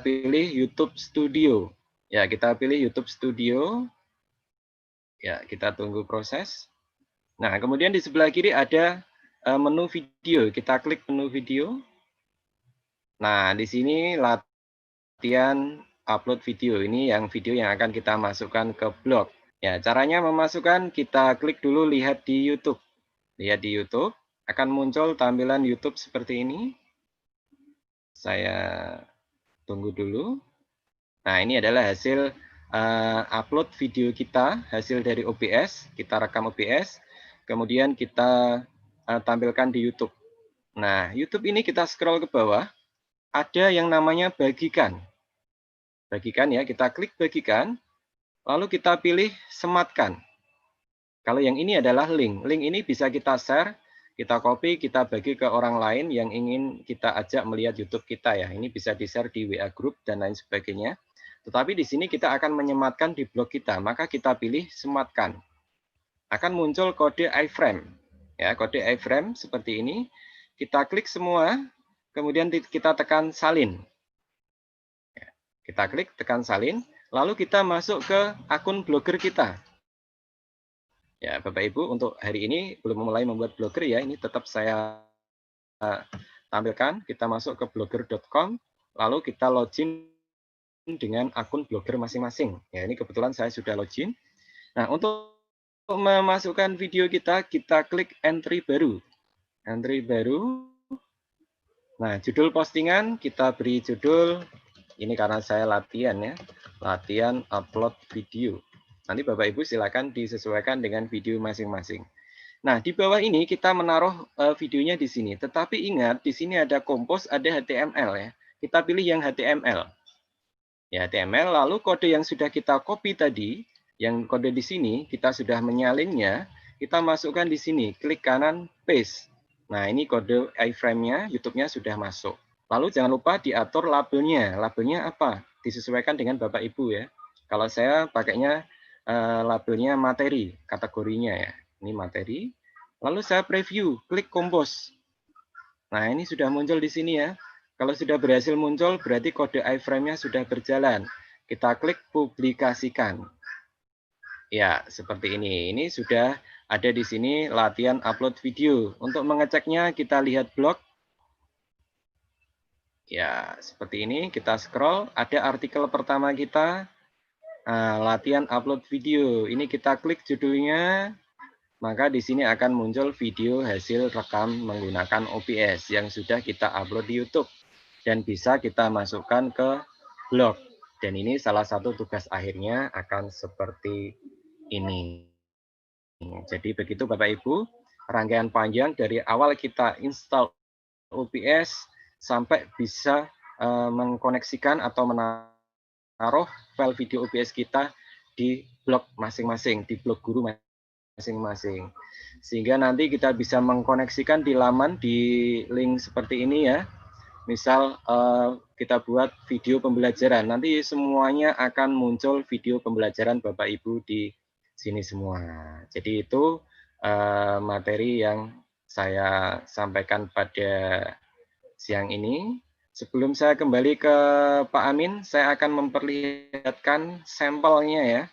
pilih YouTube Studio. Ya, kita pilih YouTube Studio. Ya, kita tunggu proses. Nah, kemudian di sebelah kiri ada menu video, kita klik menu video. Nah, di sini latihan upload video. Ini yang video yang akan kita masukkan ke blog. Ya, caranya memasukkan, kita klik dulu lihat di YouTube. Lihat di YouTube, akan muncul tampilan YouTube seperti ini. Saya tunggu dulu. Nah, ini adalah hasil upload video kita, hasil dari OBS. Kita rekam OBS, kemudian kita tampilkan di YouTube. Nah, YouTube ini kita scroll ke bawah. Ada yang namanya bagikan. Bagikan ya, kita klik bagikan, lalu kita pilih sematkan. Kalau yang ini adalah link. Link ini bisa kita share, kita copy, kita bagi ke orang lain yang ingin kita ajak melihat YouTube kita ya. Ini bisa di-share di WA group dan lain sebagainya. Tetapi di sini kita akan menyematkan di blog kita, maka kita pilih sematkan. Akan muncul kode iframe. Ya, kode iframe seperti ini. Kita klik semua. Kemudian kita tekan salin. Kita klik, tekan salin, lalu kita masuk ke akun blogger kita. Ya, Bapak Ibu, untuk hari ini belum mulai membuat blogger ya, ini tetap saya tampilkan. Kita masuk ke blogger.com, lalu kita login dengan akun blogger masing-masing. Ya, ini kebetulan saya sudah login. Nah, untuk memasukkan video kita klik entry baru. Entry baru. Nah, judul postingan kita beri judul, ini karena saya latihan ya, latihan upload video. Nanti Bapak Ibu silakan disesuaikan dengan video masing-masing. Nah, di bawah ini kita menaruh videonya di sini. Tetapi ingat, di sini ada compose, ada HTML ya. Kita pilih yang HTML. Ya, HTML, lalu kode yang sudah kita copy tadi, yang kode di sini, kita sudah menyalinnya, kita masukkan di sini, klik kanan, paste. Nah, ini kode iframe-nya, YouTube-nya sudah masuk. Lalu jangan lupa diatur labelnya. Labelnya apa? Disesuaikan dengan Bapak Ibu ya. Kalau saya pakainya labelnya materi, kategorinya ya. Ini materi. Lalu saya preview, klik compose. Nah, ini sudah muncul di sini ya. Kalau sudah berhasil muncul, berarti kode iframe-nya sudah berjalan. Kita klik publikasikan. Ya, seperti ini. Ini sudah ada di sini latihan upload video. Untuk mengeceknya, kita lihat blog. Ya, seperti ini. Kita scroll. Ada artikel pertama kita. Latihan upload video. Ini kita klik judulnya. Maka di sini akan muncul video hasil rekam menggunakan OBS yang sudah kita upload di YouTube. Dan bisa kita masukkan ke blog. Dan ini salah satu tugas akhirnya akan seperti ini. Jadi begitu Bapak Ibu, rangkaian panjang dari awal kita install OBS sampai bisa mengkoneksikan atau menaruh file video OBS kita di blog masing-masing, di blog guru masing-masing. Sehingga nanti kita bisa mengkoneksikan di laman di link seperti ini ya. Misal kita buat video pembelajaran, nanti semuanya akan muncul video pembelajaran Bapak Ibu di sini semua. Jadi itu materi yang saya sampaikan pada siang ini. Sebelum saya kembali ke Pak Amin, saya akan memperlihatkan sampelnya ya.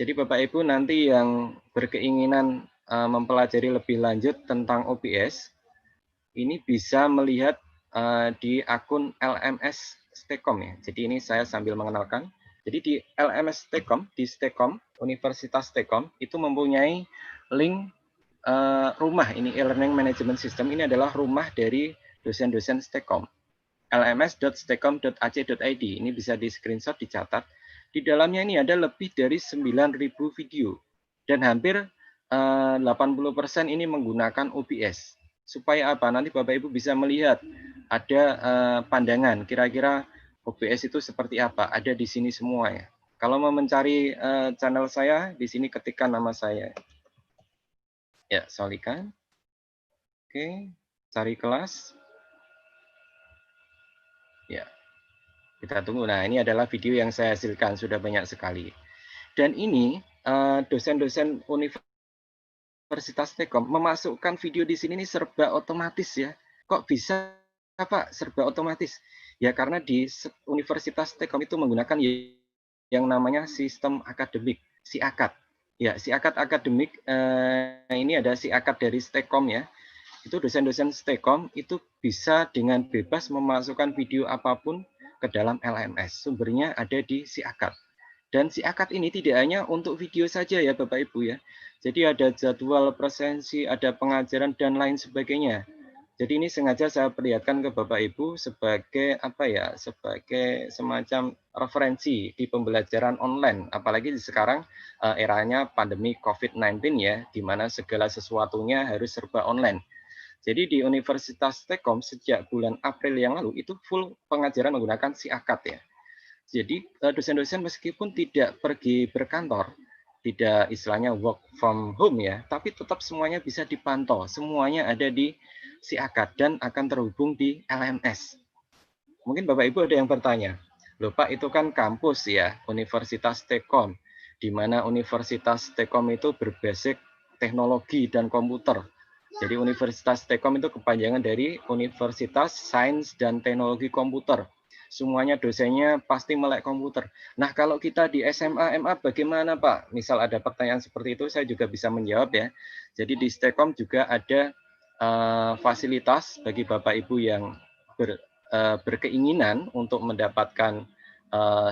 Jadi Bapak Ibu nanti yang berkeinginan mempelajari lebih lanjut tentang OBS, ini bisa melihat di akun LMS Stekom ya. Jadi ini saya sambil mengenalkan. Jadi di LMS Stekom, di Stekom, Universitas Stekom itu mempunyai link rumah ini e-learning management system. Ini adalah rumah dari dosen-dosen Stekom. lms.stekom.ac.id. Ini bisa di screenshot, dicatat. Di dalamnya ini ada lebih dari 9.000 video dan hampir 80% ini menggunakan OBS. Supaya apa? Nanti Bapak Ibu bisa melihat ada pandangan kira-kira OBS itu seperti apa. Ada di sini semua ya. Kalau mau mencari channel saya, di sini ketikkan nama saya. Ya, Solikan. Oke, cari kelas. Ya, kita tunggu. Nah, ini adalah video yang saya hasilkan, sudah banyak sekali. Dan ini dosen-dosen Universitas Stekom memasukkan video di sini ini serba otomatis ya. Kok bisa Pak serba otomatis? Ya karena di Universitas Stekom itu menggunakan yang namanya sistem akademik, SIAKAD. Ya, SIAKAD akademik, ini ada SIAKAD dari Stekom ya. Itu dosen-dosen Stekom itu bisa dengan bebas memasukkan video apapun ke dalam LMS. Sumbernya ada di SIAKAD. Dan SIAKAD ini tidak hanya untuk video saja ya Bapak Ibu ya. Jadi ada jadwal presensi, ada pengajaran dan lain sebagainya. Jadi ini sengaja saya perlihatkan ke Bapak Ibu sebagai apa ya? Sebagai semacam referensi di pembelajaran online. Apalagi sekarang eranya pandemi COVID-19 ya, di mana segala sesuatunya harus serba online. Jadi di Universitas Stekom sejak bulan April yang lalu itu full pengajaran menggunakan SIAKAD ya. Jadi dosen-dosen meskipun tidak pergi berkantor, tidak istilahnya work from home ya, tapi tetap semuanya bisa dipantau. Semuanya ada di SIAKAD dan akan terhubung di LMS. Mungkin Bapak Ibu ada yang bertanya, loh Pak itu kan kampus ya, Universitas Stekom, di mana Universitas Stekom itu berbasis teknologi dan komputer. Jadi Universitas Stekom itu kepanjangan dari Universitas Sains dan Teknologi Komputer. Semuanya dosennya pasti melek komputer. Nah, kalau kita di SMA, MA bagaimana Pak? Misal ada pertanyaan seperti itu, saya juga bisa menjawab ya. Jadi di Stekom juga ada fasilitas bagi Bapak Ibu yang berkeinginan untuk mendapatkan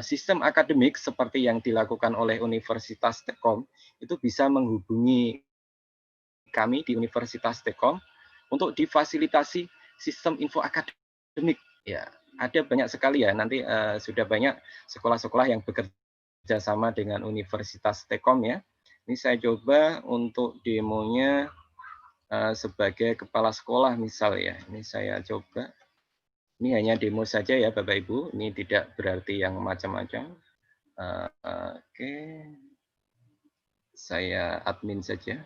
sistem akademik seperti yang dilakukan oleh Universitas Stekom, itu bisa menghubungi kami di Universitas Stekom untuk difasilitasi sistem info akademik. Ya, ada banyak sekali ya, nanti sudah banyak sekolah-sekolah yang bekerja sama dengan Universitas Stekom ya. Ini saya coba untuk demonya sebagai kepala sekolah misal ya. Ini saya coba. Ini hanya demo saja ya Bapak Ibu, ini tidak berarti yang macam-macam. Oke. Saya admin saja.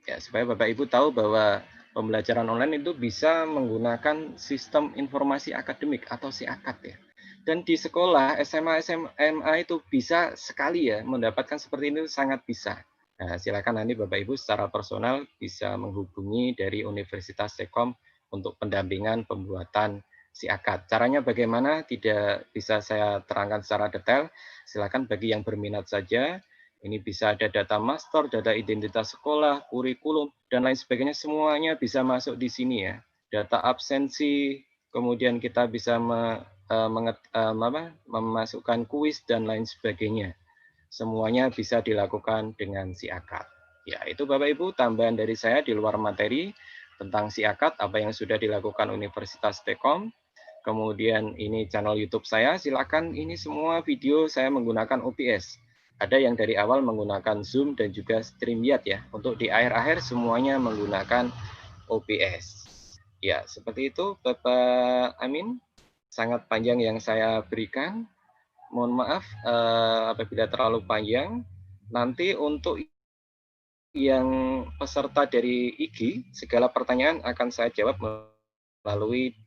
Ya, supaya Bapak Ibu tahu bahwa pembelajaran online itu bisa menggunakan sistem informasi akademik atau SIAKAD ya. Dan di sekolah SMA, SMA itu bisa sekali ya mendapatkan seperti ini, sangat bisa. Nah, silakan nanti Bapak Ibu secara personal bisa menghubungi dari Universitas Stekom untuk pendampingan pembuatan si akad. Caranya bagaimana tidak bisa saya terangkan secara detail. Silakan bagi yang berminat saja. Ini bisa ada data master, data identitas sekolah, kurikulum, dan lain sebagainya. Semuanya bisa masuk di sini ya. Data absensi, kemudian kita bisa memasukkan kuis dan lain sebagainya. Semuanya bisa dilakukan dengan si akad. Ya, itu Bapak Ibu tambahan dari saya di luar materi tentang si akad, apa yang sudah dilakukan Universitas Tekom. Kemudian ini channel YouTube saya, silakan ini semua video saya menggunakan OBS. Ada yang dari awal menggunakan Zoom dan juga StreamYard ya. Untuk di akhir-akhir semuanya menggunakan OBS. Ya, seperti itu Bapak Amin. Sangat panjang yang saya berikan. Mohon maaf apabila terlalu panjang. Nanti untuk yang peserta dari IG, segala pertanyaan akan saya jawab melalui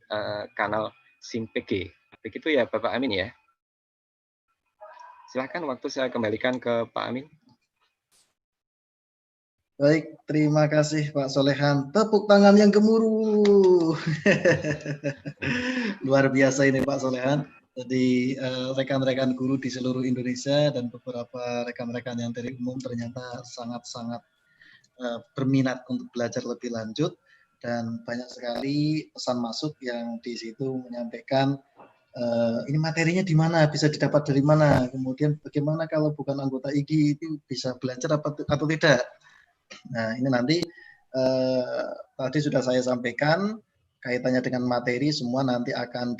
kanal SIMPG. Begitu ya Bapak Amin ya. Silakan waktu saya kembalikan ke Pak Amin. Baik, terima kasih Pak Solehan. Tepuk tangan yang gemuruh. Luar biasa ini Pak Solehan. Jadi rekan-rekan guru di seluruh Indonesia dan beberapa rekan-rekan yang dari umum ternyata sangat-sangat berminat untuk belajar lebih lanjut. Dan banyak sekali pesan masuk yang di situ menyampaikan ini materinya di mana, bisa didapat dari mana, kemudian bagaimana kalau bukan anggota IG itu bisa belajar atau tidak. Nah, ini nanti tadi sudah saya sampaikan kaitannya dengan materi semua nanti akan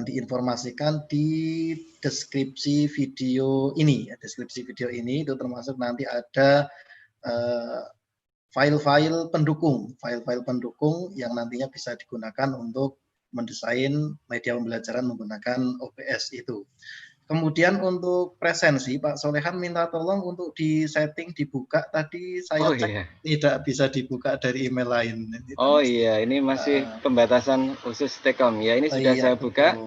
diinformasikan di deskripsi video ini. Deskripsi video ini itu termasuk nanti ada file-file pendukung yang nantinya bisa digunakan untuk mendesain media pembelajaran menggunakan OBS itu. Kemudian untuk presensi, Pak Solehan minta tolong untuk di setting dibuka. Tadi saya cek tidak bisa dibuka dari email lain. Oh iya, ini masih pembatasan khusus Tekom. Ya, ini sudah saya buka.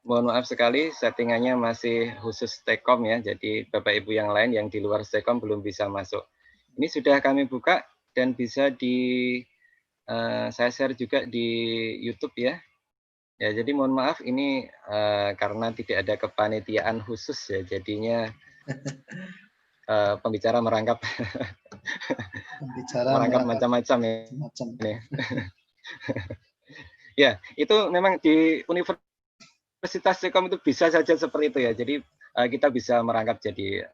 Mohon maaf sekali, settingannya masih khusus Tekom ya. Jadi Bapak Ibu yang lain yang di luar Tekom belum bisa masuk. Ini sudah kami buka dan bisa saya share juga di YouTube ya. Ya, jadi mohon maaf ini karena tidak ada kepanitiaan khusus ya, jadinya pembicara merangkap merangkap macam-macam ya. Ya, itu memang di Universitas Tekom itu bisa saja seperti itu ya. Jadi kita bisa merangkap jadi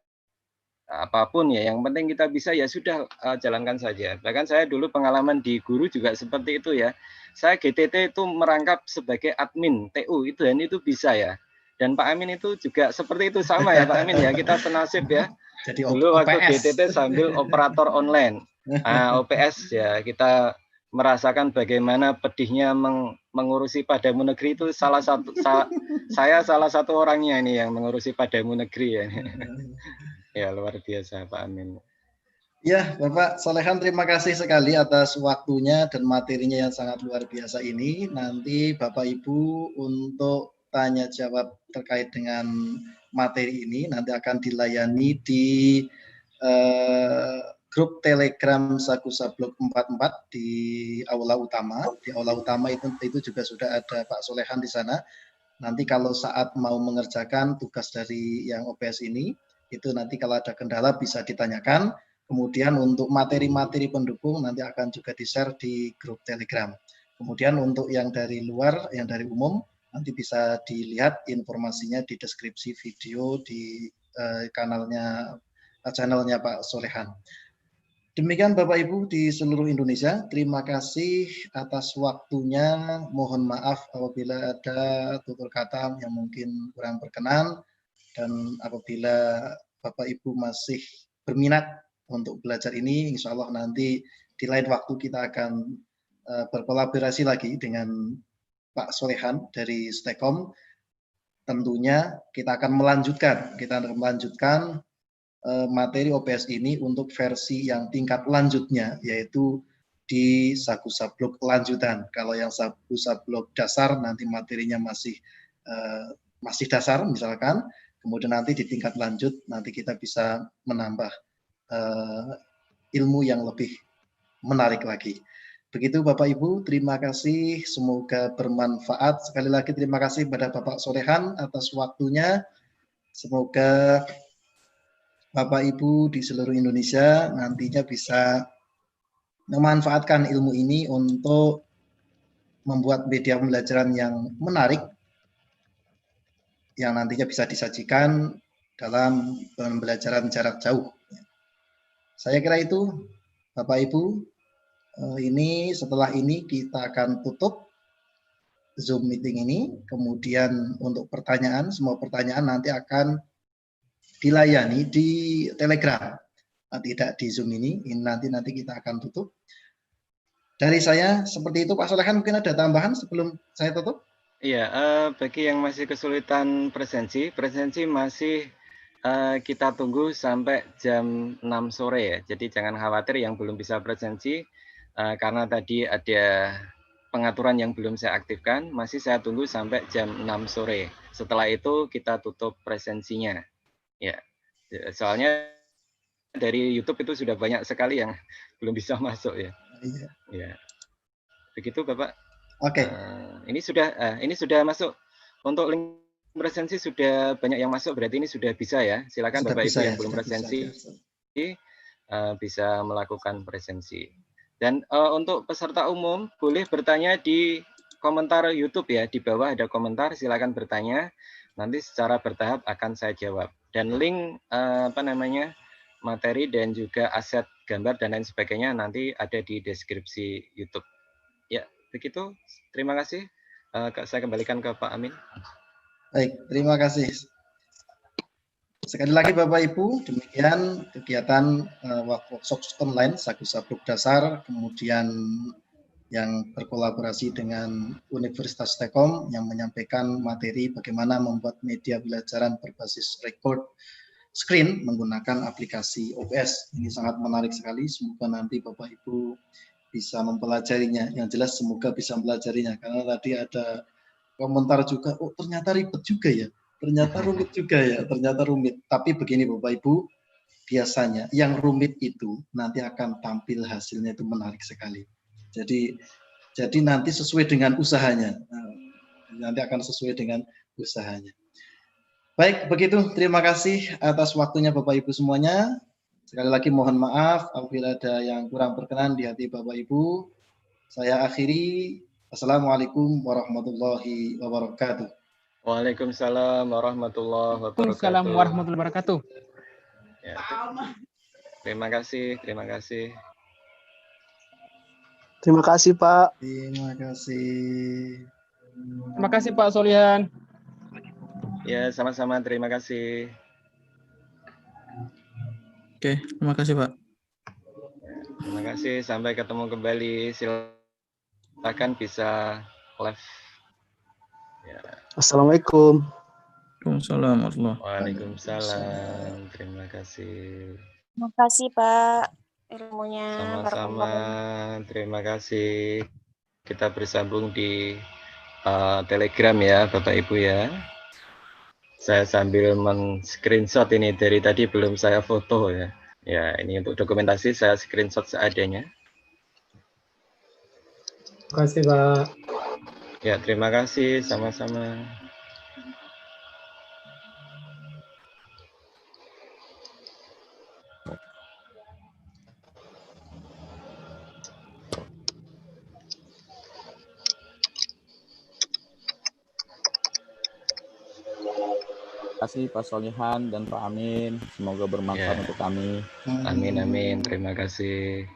apapun ya, yang penting kita bisa ya sudah jalankan saja. Bahkan saya dulu pengalaman di guru juga seperti itu ya. Saya GTT itu merangkap sebagai admin TU itu dan itu bisa ya. Dan Pak Amin itu juga seperti itu sama ya Pak Amin ya, kita senasib ya. Jadi dulu waktu GTT sambil operator online. OPS ya, kita merasakan bagaimana pedihnya mengurusi Padamu Negeri itu saya salah satu orangnya ini yang mengurusi Padamu Negeri ya. Ya, luar biasa Pak Amin. Ya, Bapak Solehan terima kasih sekali atas waktunya dan materinya yang sangat luar biasa ini. Nanti Bapak Ibu untuk tanya jawab terkait dengan materi ini nanti akan dilayani di grup Telegram Sakusa Blog 44 di aula utama. Di aula utama itu juga sudah ada Pak Solehan di sana. Nanti kalau saat mau mengerjakan tugas dari yang OPS ini, itu nanti kalau ada kendala bisa ditanyakan. Kemudian untuk materi-materi pendukung nanti akan juga di-share di grup Telegram. Kemudian untuk yang dari luar, yang dari umum, nanti bisa dilihat informasinya di deskripsi video di channelnya Pak Solehan. Demikian Bapak Ibu di seluruh Indonesia, terima kasih atas waktunya. Mohon maaf apabila ada tutur kata yang mungkin kurang berkenan. Dan apabila Bapak Ibu masih berminat untuk belajar ini, insya Allah nanti di lain waktu kita akan berkolaborasi lagi dengan Pak Solehan dari Stekom. Tentunya kita akan melanjutkan materi OPS ini untuk versi yang tingkat lanjutnya, yaitu di Sakusa Blog lanjutan. Kalau yang Sakusa Blog dasar nanti materinya masih dasar misalkan. Kemudian nanti di tingkat lanjut nanti kita bisa menambah ilmu yang lebih menarik lagi. Begitu Bapak Ibu, terima kasih, semoga bermanfaat. Sekali lagi terima kasih pada Bapak Solehan atas waktunya. Semoga Bapak Ibu di seluruh Indonesia nantinya bisa memanfaatkan ilmu ini untuk membuat media pembelajaran yang menarik, yang nantinya bisa disajikan dalam pembelajaran jarak jauh. Saya kira itu, Bapak Ibu. Ini setelah ini kita akan tutup Zoom meeting ini. Kemudian untuk pertanyaan, semua pertanyaan nanti akan dilayani di Telegram, tidak di Zoom ini. Nanti kita akan tutup. Dari saya seperti itu, Pak Solehan, mungkin ada tambahan sebelum saya tutup? Iya, bagi yang masih kesulitan presensi masih kita tunggu sampai jam 6 sore ya. Jadi jangan khawatir yang belum bisa presensi, karena tadi ada pengaturan yang belum saya aktifkan, masih saya tunggu sampai jam 6 sore. Setelah itu kita tutup presensinya. Ya, soalnya dari YouTube itu sudah banyak sekali yang belum bisa masuk ya. Iya. Ya, begitu Bapak. Oke. Ini sudah masuk. Untuk link presensi sudah banyak yang masuk, berarti ini sudah bisa ya. Silakan Sudah Bapak bisa Ibu ya, yang belum sudah presensi bisa. bisa melakukan presensi. Dan untuk peserta umum boleh bertanya di komentar YouTube ya, di bawah ada komentar, silakan bertanya. Nanti secara bertahap akan saya jawab. Dan link materi dan juga aset gambar dan lain sebagainya nanti ada di deskripsi YouTube. Ya, begitu. Terima kasih. Saya kembalikan ke Pak Amin. Baik, terima kasih. Sekali lagi Bapak Ibu, demikian kegiatan workshop online Sagu-Sabruk Dasar, kemudian yang berkolaborasi dengan Universitas Telkom yang menyampaikan materi bagaimana membuat media pembelajaran berbasis record screen menggunakan aplikasi OBS. Ini sangat menarik sekali, semoga nanti Bapak Ibu bisa mempelajarinya. Yang jelas semoga bisa mempelajarinya, karena tadi ada komentar juga, oh ternyata ribet juga ya, ternyata rumit juga ya, ternyata rumit. Tapi begini Bapak Ibu, biasanya yang rumit itu nanti akan tampil hasilnya itu menarik sekali. Jadi nanti sesuai dengan usahanya, nanti akan sesuai dengan usahanya. Baik, begitu. Terima kasih atas waktunya Bapak Ibu semuanya. Sekali lagi mohon maaf apabila ada yang kurang berkenan di hati Bapak Ibu. Saya akhiri. Assalamualaikum warahmatullahi wabarakatuh. Waalaikumsalam warahmatullahi wabarakatuh. Waalaikumsalam warahmatullahi wabarakatuh. Ya, terima kasih, terima kasih. Terima kasih Pak. Terima kasih. Terima kasih Pak Solihan. Ya, sama-sama. Terima kasih. Oke, terima kasih Pak. Terima kasih. Sampai ketemu kembali. Silakan bisa live. Ya. Assalamualaikum. Waalaikumsalam. Waalaikumsalam. Terima kasih. Terima kasih Pak ilmunya. Sama-sama. Terima kasih. Kita bersambung di Telegram ya, Bapak Ibu ya. Saya sambil men-screenshot ini, dari tadi belum saya foto ya. Ya, ini untuk dokumentasi saya screenshot seadanya. Terima kasih Pak. Ya, terima kasih. Sama-sama. Terima kasih Pak Solihan dan Pak Amin. Semoga bermanfaat untuk kami. Amin, amin. Terima kasih.